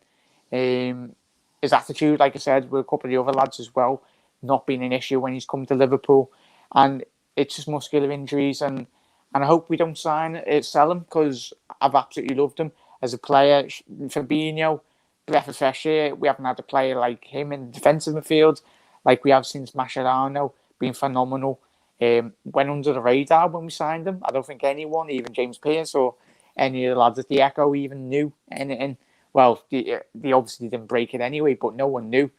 His attitude, like I said, with a couple of the other lads as well, not been an issue when he's come to Liverpool. And it's just muscular injuries. And I hope we don't sell him because I've absolutely loved him as a player. Fabinho, breath of fresh air. We haven't had a player like him in the defensive midfield like we have since Mascherano, been phenomenal. Went under the radar when we signed him. I don't think anyone, even James Pearce or any of the lads at the Echo, even knew anything. Well, they obviously didn't break it anyway, but no one knew.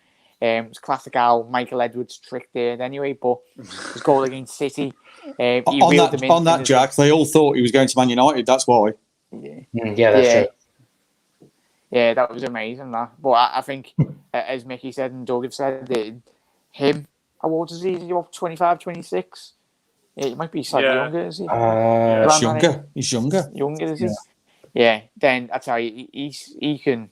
It was classic how Michael Edwards tricked there anyway, but his goal against City. On that, Jack, they all thought he was going to Man United, that's why. Yeah, that's true. Yeah, that was amazing, that. But I think, as Mickey said and Doug have said, him, how old is he? Is he about 25, 26? Yeah, he might be slightly younger, is he? He's younger. Younger, is he? Yeah, then I tell you, he can.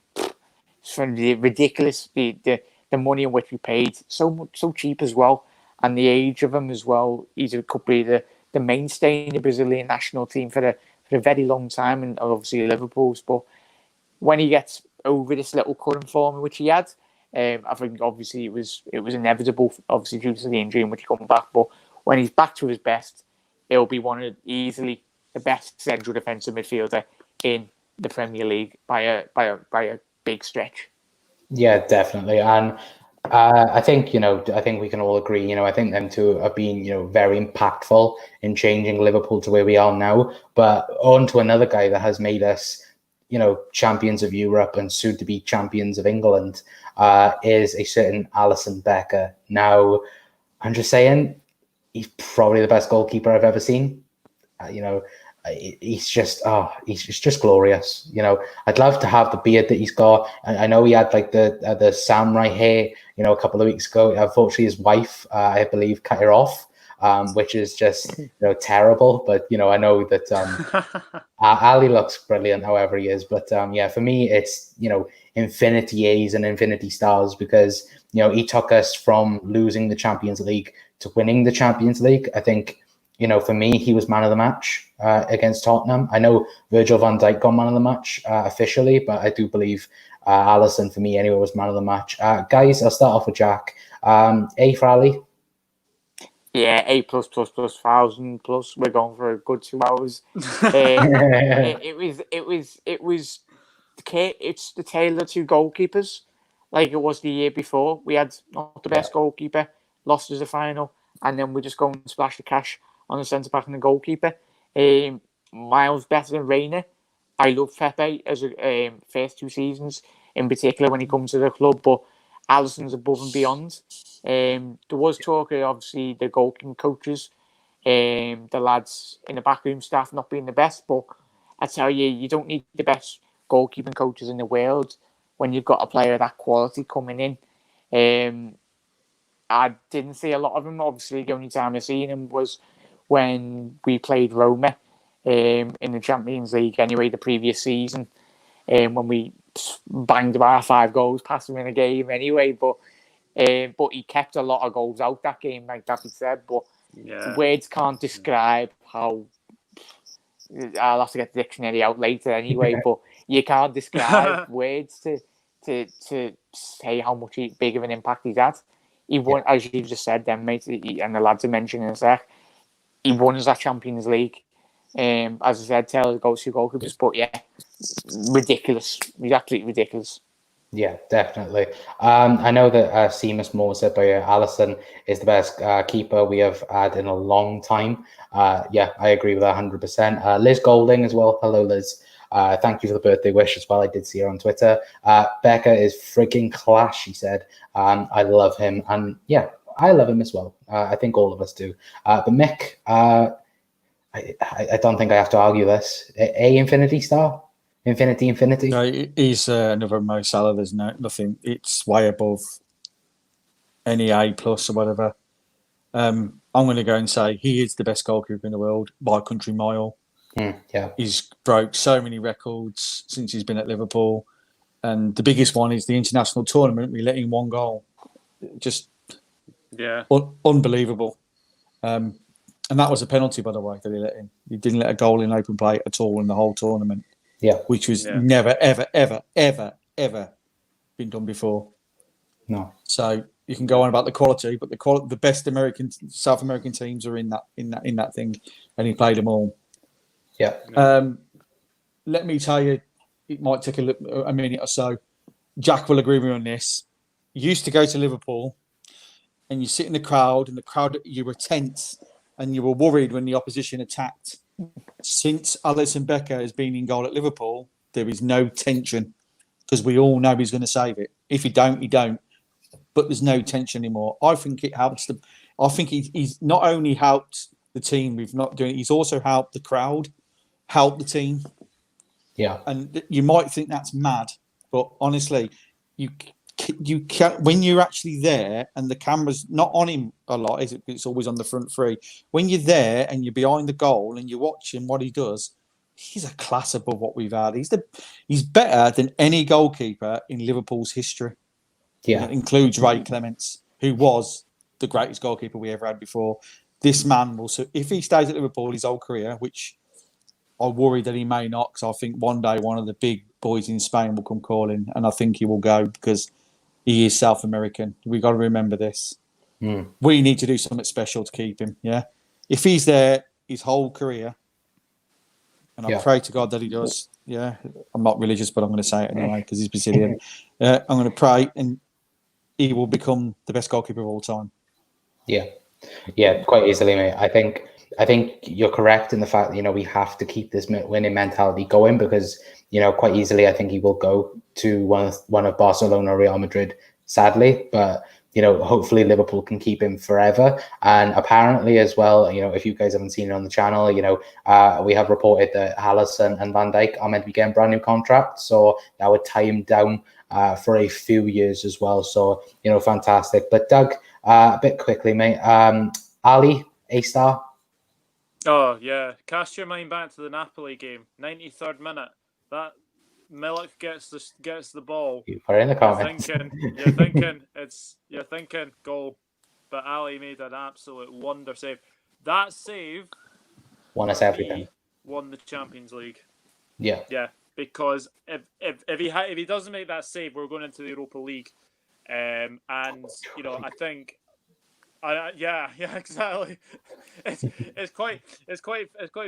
From the ridiculous, the money in which we paid, so cheap as well, and the age of him as well. Could be the mainstay in the Brazilian national team for a very long time, and obviously Liverpool's. But when he gets over this little current form which he had, I think obviously it was inevitable, obviously due to the injury in which he come back. But when he's back to his best, he'll be easily the best central defensive midfielder in the Premier League by a big stretch. Yeah, definitely. And I think we can all agree. I think them two have been very impactful in changing Liverpool to where we are now. But on to another guy that has made us champions of Europe and soon to be champions of England is a certain Alisson Becker. Now, I'm just saying, he's probably the best goalkeeper I've ever seen. He's just glorious. I'd love to have the beard that he's got. I know he had like the samurai hair, a couple of weeks ago. Unfortunately, his wife, I believe, cut her off. which is just terrible. But I know that Ali looks brilliant, however he is. But yeah, for me, it's infinity A's and infinity stars, because he took us from losing the Champions League to winning the Champions League. I think for me, he was man of the match against Tottenham. I know Virgil van Dijk got man of the match officially, but I do believe Alisson, for me anyway, was man of the match. Guys, I'll start off with Jack. A for Ali? Yeah, A plus plus plus 1,000 plus. We're going for a good 2 hours. It's the tale of two goalkeepers, like it was the year before. We had not the best goalkeeper, lost as a final, and then we just go and splash the cash on the centre back and the goalkeeper. Miles better than Reina. I love Pepe as a first 2 seasons, in particular when he comes to the club, but Alisson's above and beyond. There was talk of obviously the goalkeeping coaches, the lads in the backroom staff not being the best, but I tell you, you don't need the best goalkeeping coaches in the world when you've got a player of that quality coming in. I didn't see a lot of him. Obviously, the only time I seen him was when we played Roma in the Champions League anyway, the previous season, when we banged about 5 goals past him in a game anyway, but he kept a lot of goals out that game, like Dappy said, but words can't describe how... I'll have to get the dictionary out later anyway, but you can't describe words to say how much big of an impact he's had. He won, as you just said then, mate, and the lads are mentioning in a sec, he won us that Champions League. As I said, Taylor goes to goalkeepers, but yeah, ridiculous. He's absolutely ridiculous. Yeah, definitely. I know that Seamus Moore said by Alisson is the best keeper we have had in a long time. Yeah, I agree with that 100%. Liz Golding as well. Hello, Liz. Thank you for the birthday wish as well. I did see her on Twitter. Becca is freaking class, she said. I love him. And yeah, I love him as well. I think all of us do. But Mick, I don't think I have to argue this. A Infinity Star? Infinity. No, he's another Mo Salah. There's nothing. It's way above any A plus or whatever. I'm going to go and say he is the best goalkeeper in the world by a country mile. Yeah, he's broke so many records since he's been at Liverpool, and the biggest one is the international tournament. We let in 1 goal, just unbelievable. And that was a penalty, by the way, that he let in. He didn't let a goal in open play at all in the whole tournament. Yeah, which was never, ever, ever, ever, ever been done before. No. So you can go on about the quality, but the best South American teams are in that thing, and he played them all. Yeah. Let me tell you, it might take a minute or so. Jack will agree with me on this. You used to go to Liverpool, and you sit in the crowd, you were tense, and you were worried when the opposition attacked. Since Alisson Becker has been in goal at Liverpool, there is no tension because we all know he's going to save it. If he don't, he don't. But there's no tension anymore. I think it helps I think he's not only helped the team with not doing it, he's also helped the crowd, helped the team. Yeah. And you might think that's mad, but honestly, you can't, when you're actually there and the camera's not on him a lot, it's always on the front 3. When you're there and you're behind the goal and you're watching what he does, he's a class above what we've had. He's better than any goalkeeper in Liverpool's history. Yeah, it includes Ray Clements, who was the greatest goalkeeper we ever had before. This man will, if he stays at Liverpool his whole career, which I worry that he may not, because I think one day one of the big boys in Spain will come calling, and I think he will go because he is South American. We've got to remember this. We need to do something special to keep him, yeah? If he's there his whole career, and I pray to God that he does, yeah? I'm not religious, but I'm going to say it anyway because he's Brazilian. I'm going to pray, and he will become the best goalkeeper of all time. Yeah, quite easily, mate. I think you're correct in the fact that, we have to keep this winning mentality going because, quite easily, I think he will go to one of Barcelona or Real Madrid, sadly, but, hopefully Liverpool can keep him forever. And apparently as well, if you guys haven't seen it on the channel, we have reported that Alisson and Van Dijk are meant to be getting brand new contracts. So that would tie him down for a few years as well. So, fantastic. But Doug, a bit quickly, mate, Ali, A-star. Oh yeah, cast your mind back to the Napoli game, 93rd minute. That Milik gets the ball. Put it in the comments. You're thinking goal, but Ali made an absolute wonder save. That save Won us for everything. me won the Champions League. Yeah. Yeah, because if he doesn't make that save, we're going into the Europa League, and I think. Yeah, exactly. It's quite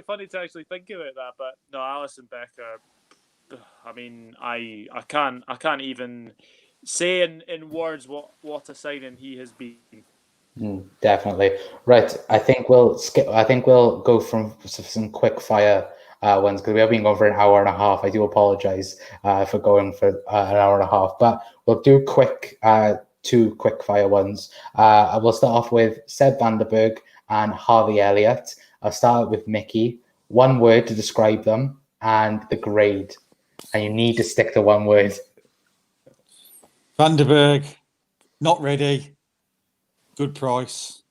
funny to actually think about that. But no, Alisson Becker. I mean, I can't even say in words what a signing he has been. Definitely. Right. I think we'll skip. I think we'll go from some quick fire ones because we have been going for an hour and a half. I do apologize for going for an hour and a half, but we'll do quick two quick fire ones. We'll start off with Seb Vandenberg and Harvey Elliott. I'll start with Mickey. One word to describe them and the grade, and you need to stick to one word. Vandenberg, not ready. Good price.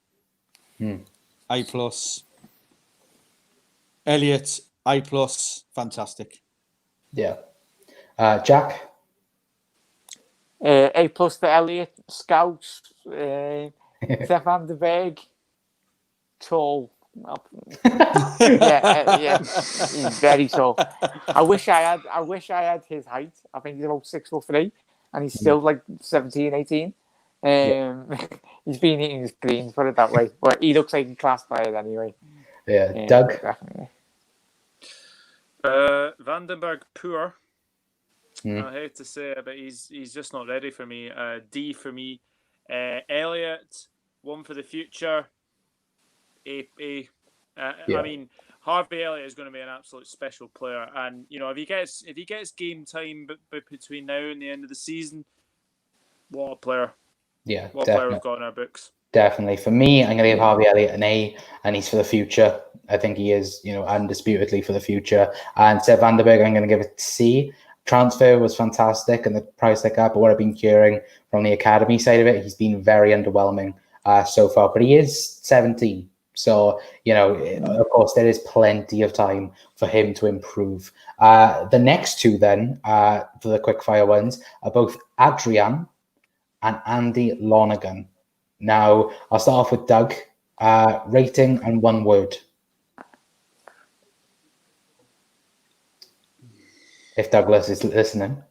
A plus. Elliot, A plus. Fantastic. Yeah. Jack. A plus for Elliot. Scouts. Stefan de Berg. Tall. Yeah. He's very tall. I wish I had his height. I think he's about 6'3", and he's still like 17, 18. He's been eating his greens, put it that way. But he looks like a class player anyway. Yeah. Doug. Definitely. Vandenberg poor. I hate to say it, but he's just not ready for me. D for me. Elliot, one for the future. A. I mean, Harvey Elliott is going to be an absolute special player, and if he gets game time between now and the end of the season, what a player! Yeah, what a player we've got in our books. Definitely. For me, I'm going to give Harvey Elliott an A, and he's for the future. I think he is, undisputedly for the future. And Seb Vandenberg, I'm going to give it C. Transfer was fantastic, and the price like that. But what I've been hearing from the academy side of it, he's been very underwhelming so far. But he is 17. So, of course, there is plenty of time for him to improve. The next two then, for the quickfire ones, are both Adrian and Andy Lonergan. Now, I'll start off with Doug. Rating and one word. If Douglas is listening.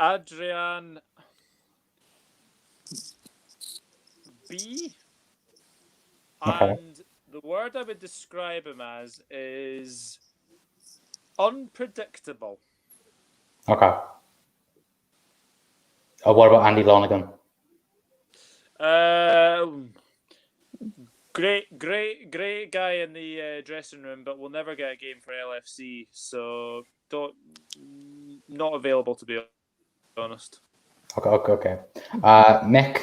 Adrian B. Okay. And the word I would describe him as is unpredictable. Okay. What about Andy Lonergan? Great guy in the dressing room, but we'll never get a game for LFC, so not available, to be honest. Okay. Mick,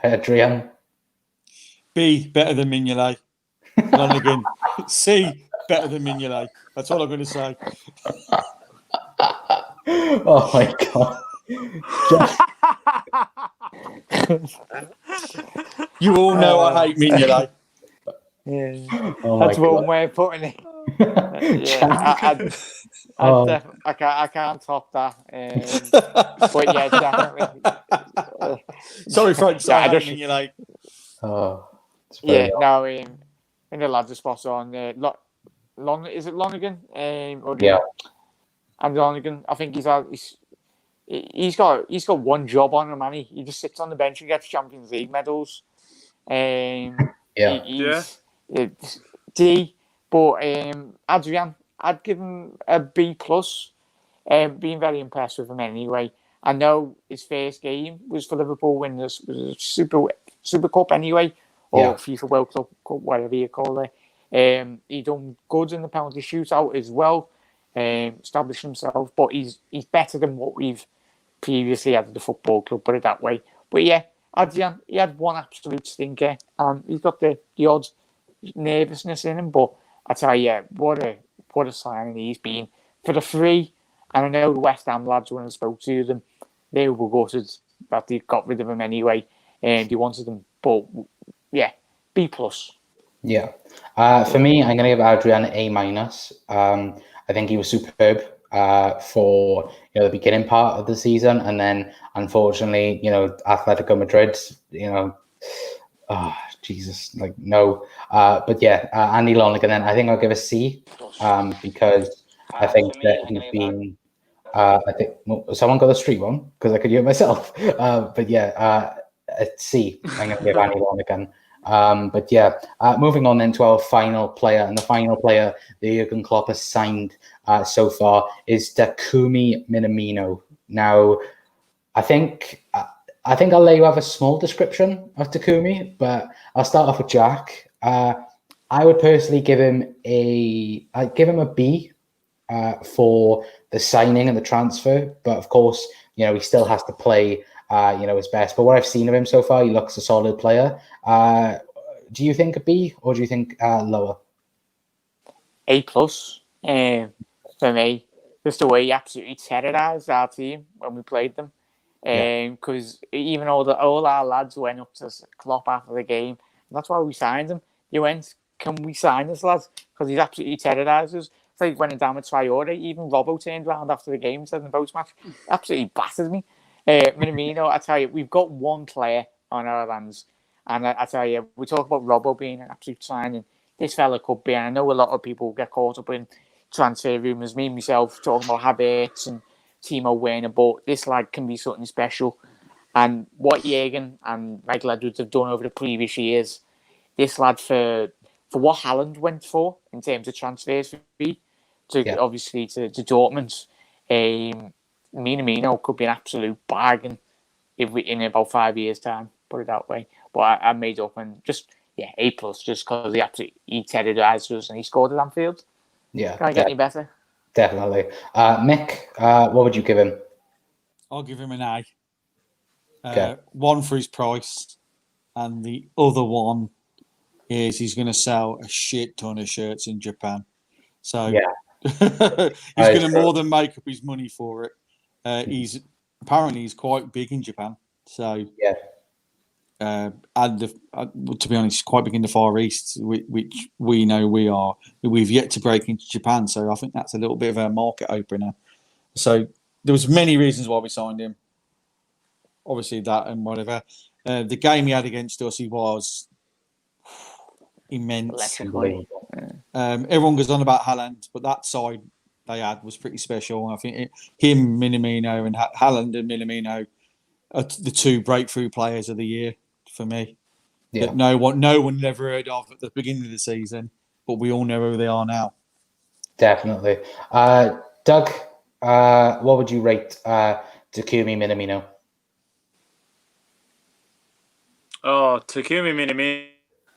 Adrian. B, better than Mignolet. Lonergan. C, better than Mignolet. That's all I'm going to say. Oh my god. You all know I hate Mignolet. Yeah. Oh That's my one god. way of putting it. I can't top that. But yeah, definitely. Sorry, French. Yeah, I hate Mignolet. Oh, And the lads are spot on. Is it Lonergan? Yeah. And Lonergan, I think he's got one job on him, man. He just sits on the bench and gets Champions League medals. D. But Adrian, I'd give him a B plus. Being very impressed with him anyway. I know his first game was for Liverpool when this was a Super Cup anyway, or FIFA World Cup, whatever you call it. He done good in the penalty shootout as well, established himself. But he's better than what we've previously had at the football club, put it that way. But yeah, Adrian, he had one absolute stinker, and he's got the odd nervousness in him. But I tell you, what a signing he's been for the free. And I know the West Ham lads, when I spoke to them, they were gutted that they got rid of him anyway, and they wanted him But yeah, B plus. Yeah. For me, I'm going to give Adrian A minus. I think he was superb for the beginning part of the season, and then unfortunately, Atletico Madrid, oh Jesus, like no. But yeah, Andy Lonergan. Then I think I'll give a C because I think that he's been. I think someone got the street one because I could hear it myself. But yeah, a C. I'm going to give Andy Lonergan. But yeah, moving on then to our final player, and the final player that Jurgen Klopp has signed so far is Takumi Minamino. Now, I think I'll let you have a small description of Takumi, but I'll start off with Jack. I would personally give him I'd give him a B for the signing and the transfer, but of course, he still has to play his best. But what I've seen of him so far, he looks a solid player. Do you think a B or do you think lower? A plus for me. Just the way he absolutely terrorised our team when we played them. Because even all our lads went up to Klopp after the game. And that's why we signed him. They went, can we sign this lad? Because he's absolutely terrorised us. It's like when down with Traore. Even Robbo turned around after the game, said in the post-match, absolutely battered me. Minamino, I tell you, we've got one player on our hands. And I tell you, we talk about Robbo being an absolute signing. This fella could be, and I know a lot of people get caught up in transfer rumours, me myself talking about Havertz and Timo Werner, but this lad can be something special. And what Jurgen and Michael Edwards have done over the previous years, this lad for what Haaland went for in terms of transfers fee obviously to Dortmund, Minamino could be an absolute bargain in about 5 years' time, put it that way. But I made up and just A plus, just because he terrorised us and he scored at Anfield. Yeah, can I get any better? Definitely. Mick, what would you give him? I'll give him an A. Okay. One for his price, and the other one is he's going to sell a shit ton of shirts in Japan. So he's going to more than make up his money for it. He's quite big in Japan. So and to be honest, quite big in the Far East, which we know we've yet to break into Japan. So I think that's a little bit of a market opener. So there was many reasons why we signed him. Obviously that and whatever. The game he had against us, he was immense. Everyone goes on about Haaland, but that side they had was pretty special. I think him, Minamino, and Haaland and Minamino are the two breakthrough players of the year for me. Yeah. That no one never heard of at the beginning of the season, but we all know who they are now. Definitely. Doug, what would you rate Takumi Minamino? Oh, Takumi Minamino.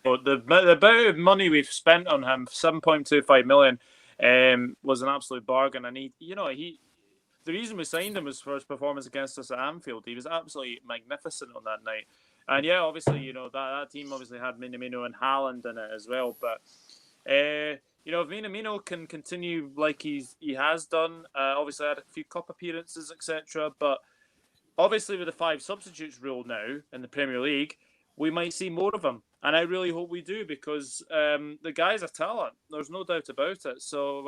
The amount of money we've spent on him, 7.25 million, was an absolute bargain. And the reason we signed him was for his performance against us at Anfield. He was absolutely magnificent on that night. And obviously, that team obviously had Minamino and Haaland in it as well. But if Minamino can continue like he has done, obviously had a few cup appearances, etc. But obviously, with the 5 substitutes rule now in the Premier League, we might see more of him. And I really hope we do because the guy's a talent. There's no doubt about it. So,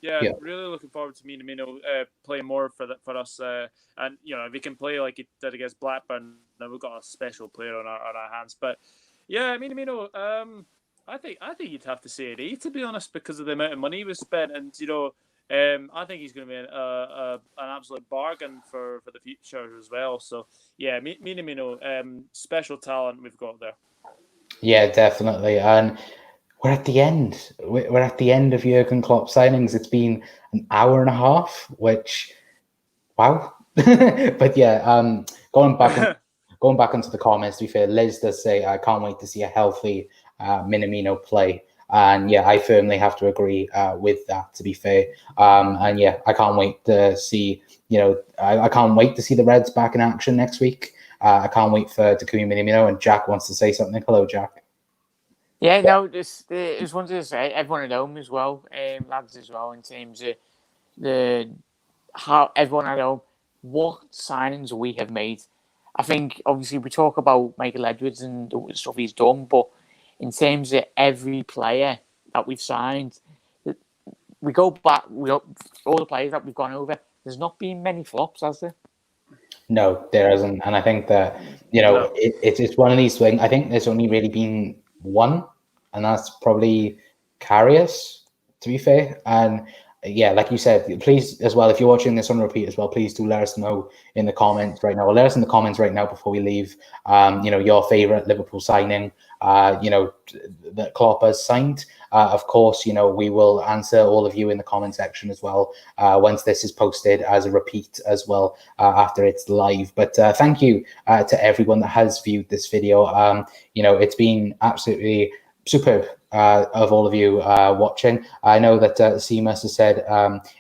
really looking forward to Minamino playing more for us. And, if he can play like he did against Blackburn, then we've got a special player on our hands. But, Minamino, I think you'd have to say an A, to be honest, because of the amount of money we spent. And, I think he's going to be an absolute bargain for the future as well. So, Minamino, special talent we've got there. Yeah, definitely. And we're at the end. We're at the end of Jurgen Klopp signings. It's been an hour and a half, which, wow. But going back into the comments, to be fair, Liz does say, I can't wait to see a healthy Minamino play. And I firmly have to agree with that, to be fair. I can't wait to see, I can't wait to see the Reds back in action next week. I can't wait for Takumi Minamino, and Jack wants to say something. Hello, Jack. Yeah, no, just wanted to say everyone at home as well, lads as well, in terms of how everyone at home, what signings we have made. I think obviously we talk about Michael Edwards and the stuff he's done, but in terms of every player that we've signed, we go back, all the players that we've gone over, there's not been many flops, has there? No, there isn't. And I think that, it's one of these things. I think there's only really been one, and that's probably Karius, to be fair. And yeah, like you said, please as well, if you're watching this on repeat as well, please do let us know in the comments right now. Or let us in the comments right now before we leave, your favorite Liverpool signing, that Klopp has signed. Of course, we will answer all of you in the comment section as well once this is posted as a repeat as well after it's live. But thank you to everyone that has viewed this video. It's been absolutely superb of all of you watching. I know that Seamus has said,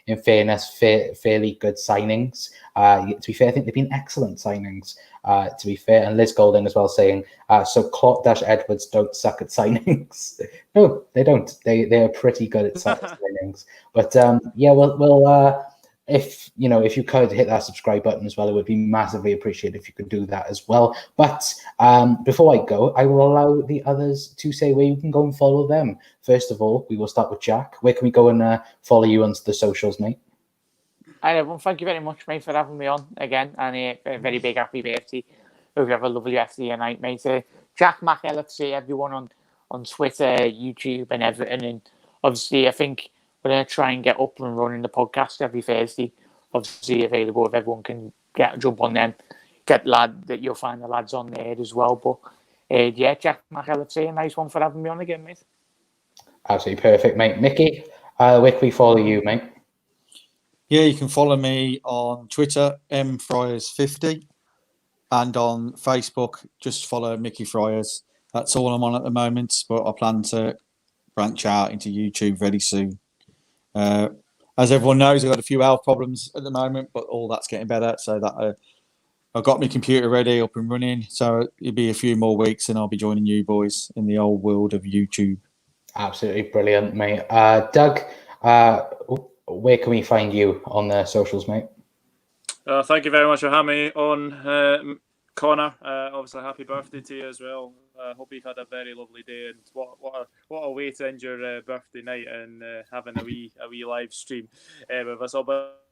in fairness, fairly good signings. To be fair, I think they've been excellent signings, to be fair. And Liz Golding as well saying, so Klopp-Edwards don't suck at signings. No, they don't. They're pretty good at signings. But we'll if you could hit that subscribe button as well, it would be massively appreciated if you could do that as well. But before I go, I will allow the others to say where you can go and follow them. First of all, we will start with Jack. Where can we go and follow you on the socials, mate? Hi everyone, thank you very much, mate, for having me on again, and a very big happy birthday. Hope you have a lovely rest of your night, mate. Jack Mac LFC, everyone on Twitter, YouTube, and everything. And obviously, I think we're going to try and get up and running the podcast every Thursday. Obviously, available if everyone can jump on them. You'll find the lads on there as well. But Jack Mac LFC, a nice one for having me on again, mate. Absolutely perfect, mate. Mickey, where can we follow you, mate? Yeah, you can follow me on Twitter, mfriars50, and on Facebook, just follow Mickey Friars. That's all I'm on at the moment, but I plan to branch out into YouTube very soon. As everyone knows, I've got a few health problems at the moment, but all that's getting better. So that I've got my computer ready, up and running. So it'll be a few more weeks, and I'll be joining you boys in the old world of YouTube. Absolutely brilliant, mate. Doug, where can we find you on the socials, mate? Thank you very much for having me on, Connor. Obviously, happy birthday to you as well. Hope you've had a very lovely day, and what a way to end your birthday night and having a wee live stream with us all. But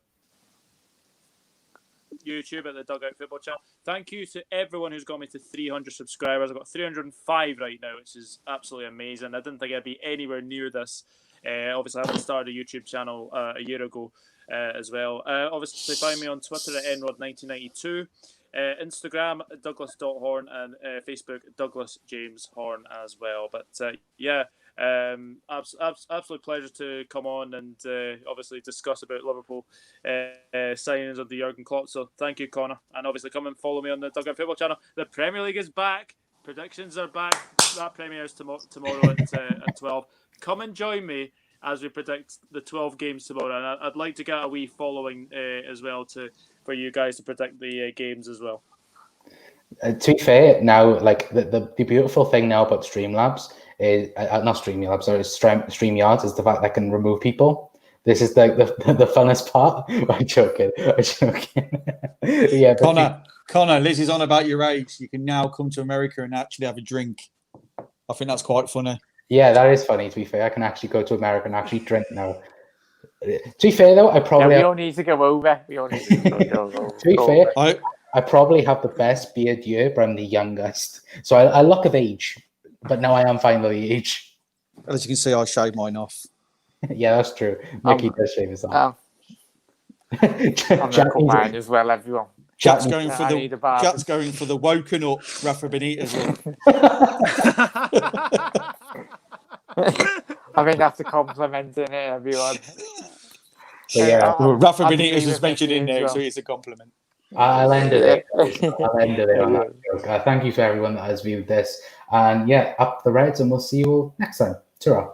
YouTube at the Dugout Football Channel. Thank you to everyone who's got me to 300 subscribers. I've got 305 right now, which is absolutely amazing. I didn't think I'd be anywhere near this. Obviously, I haven't started a YouTube channel a year ago as well. Obviously, find me on Twitter at nrod1992, Instagram Douglas.horn, and Facebook Douglas James Horn as well. But absolute pleasure to come on and obviously discuss about Liverpool signings of the Jurgen Klopp. So thank you, Connor, and obviously come and follow me on the Dugout Football Channel. The Premier League is back. Predictions are back. That premieres tomorrow at 12. Come and join me as we predict the 12 games tomorrow, and I'd like to get a wee following as well for you guys to predict the games as well. To be fair, now, like the beautiful thing now about Streamlabs is not Streamlabs, sorry, StreamYards is the fact that I can remove people. This is the funnest part. I'm joking. Yeah, Connor, Liz is on about your age. You can now come to America and actually have a drink. I think that's quite funny. Yeah, that is funny, to be fair. I can actually go to America and actually drink now. To be fair, though, I probably... we all need to go over. To be fair, I probably have the best beard year, but I'm the youngest. So I look of age, but now I am finally age. As you can see, I shaved mine off. Yeah, that's true. Mickey does shave his off. I'm going to mine as well, everyone. Jack's going for the woken up Rafa Benitez. I think that's a compliment, isn't it, everyone? So, yeah, Rafa Benitez was mentioned in there, so it's a compliment. I'll end it on that joke. Thank you for everyone that has viewed this. And yeah, up the Reds, and we'll see you all next time. Ta-ra.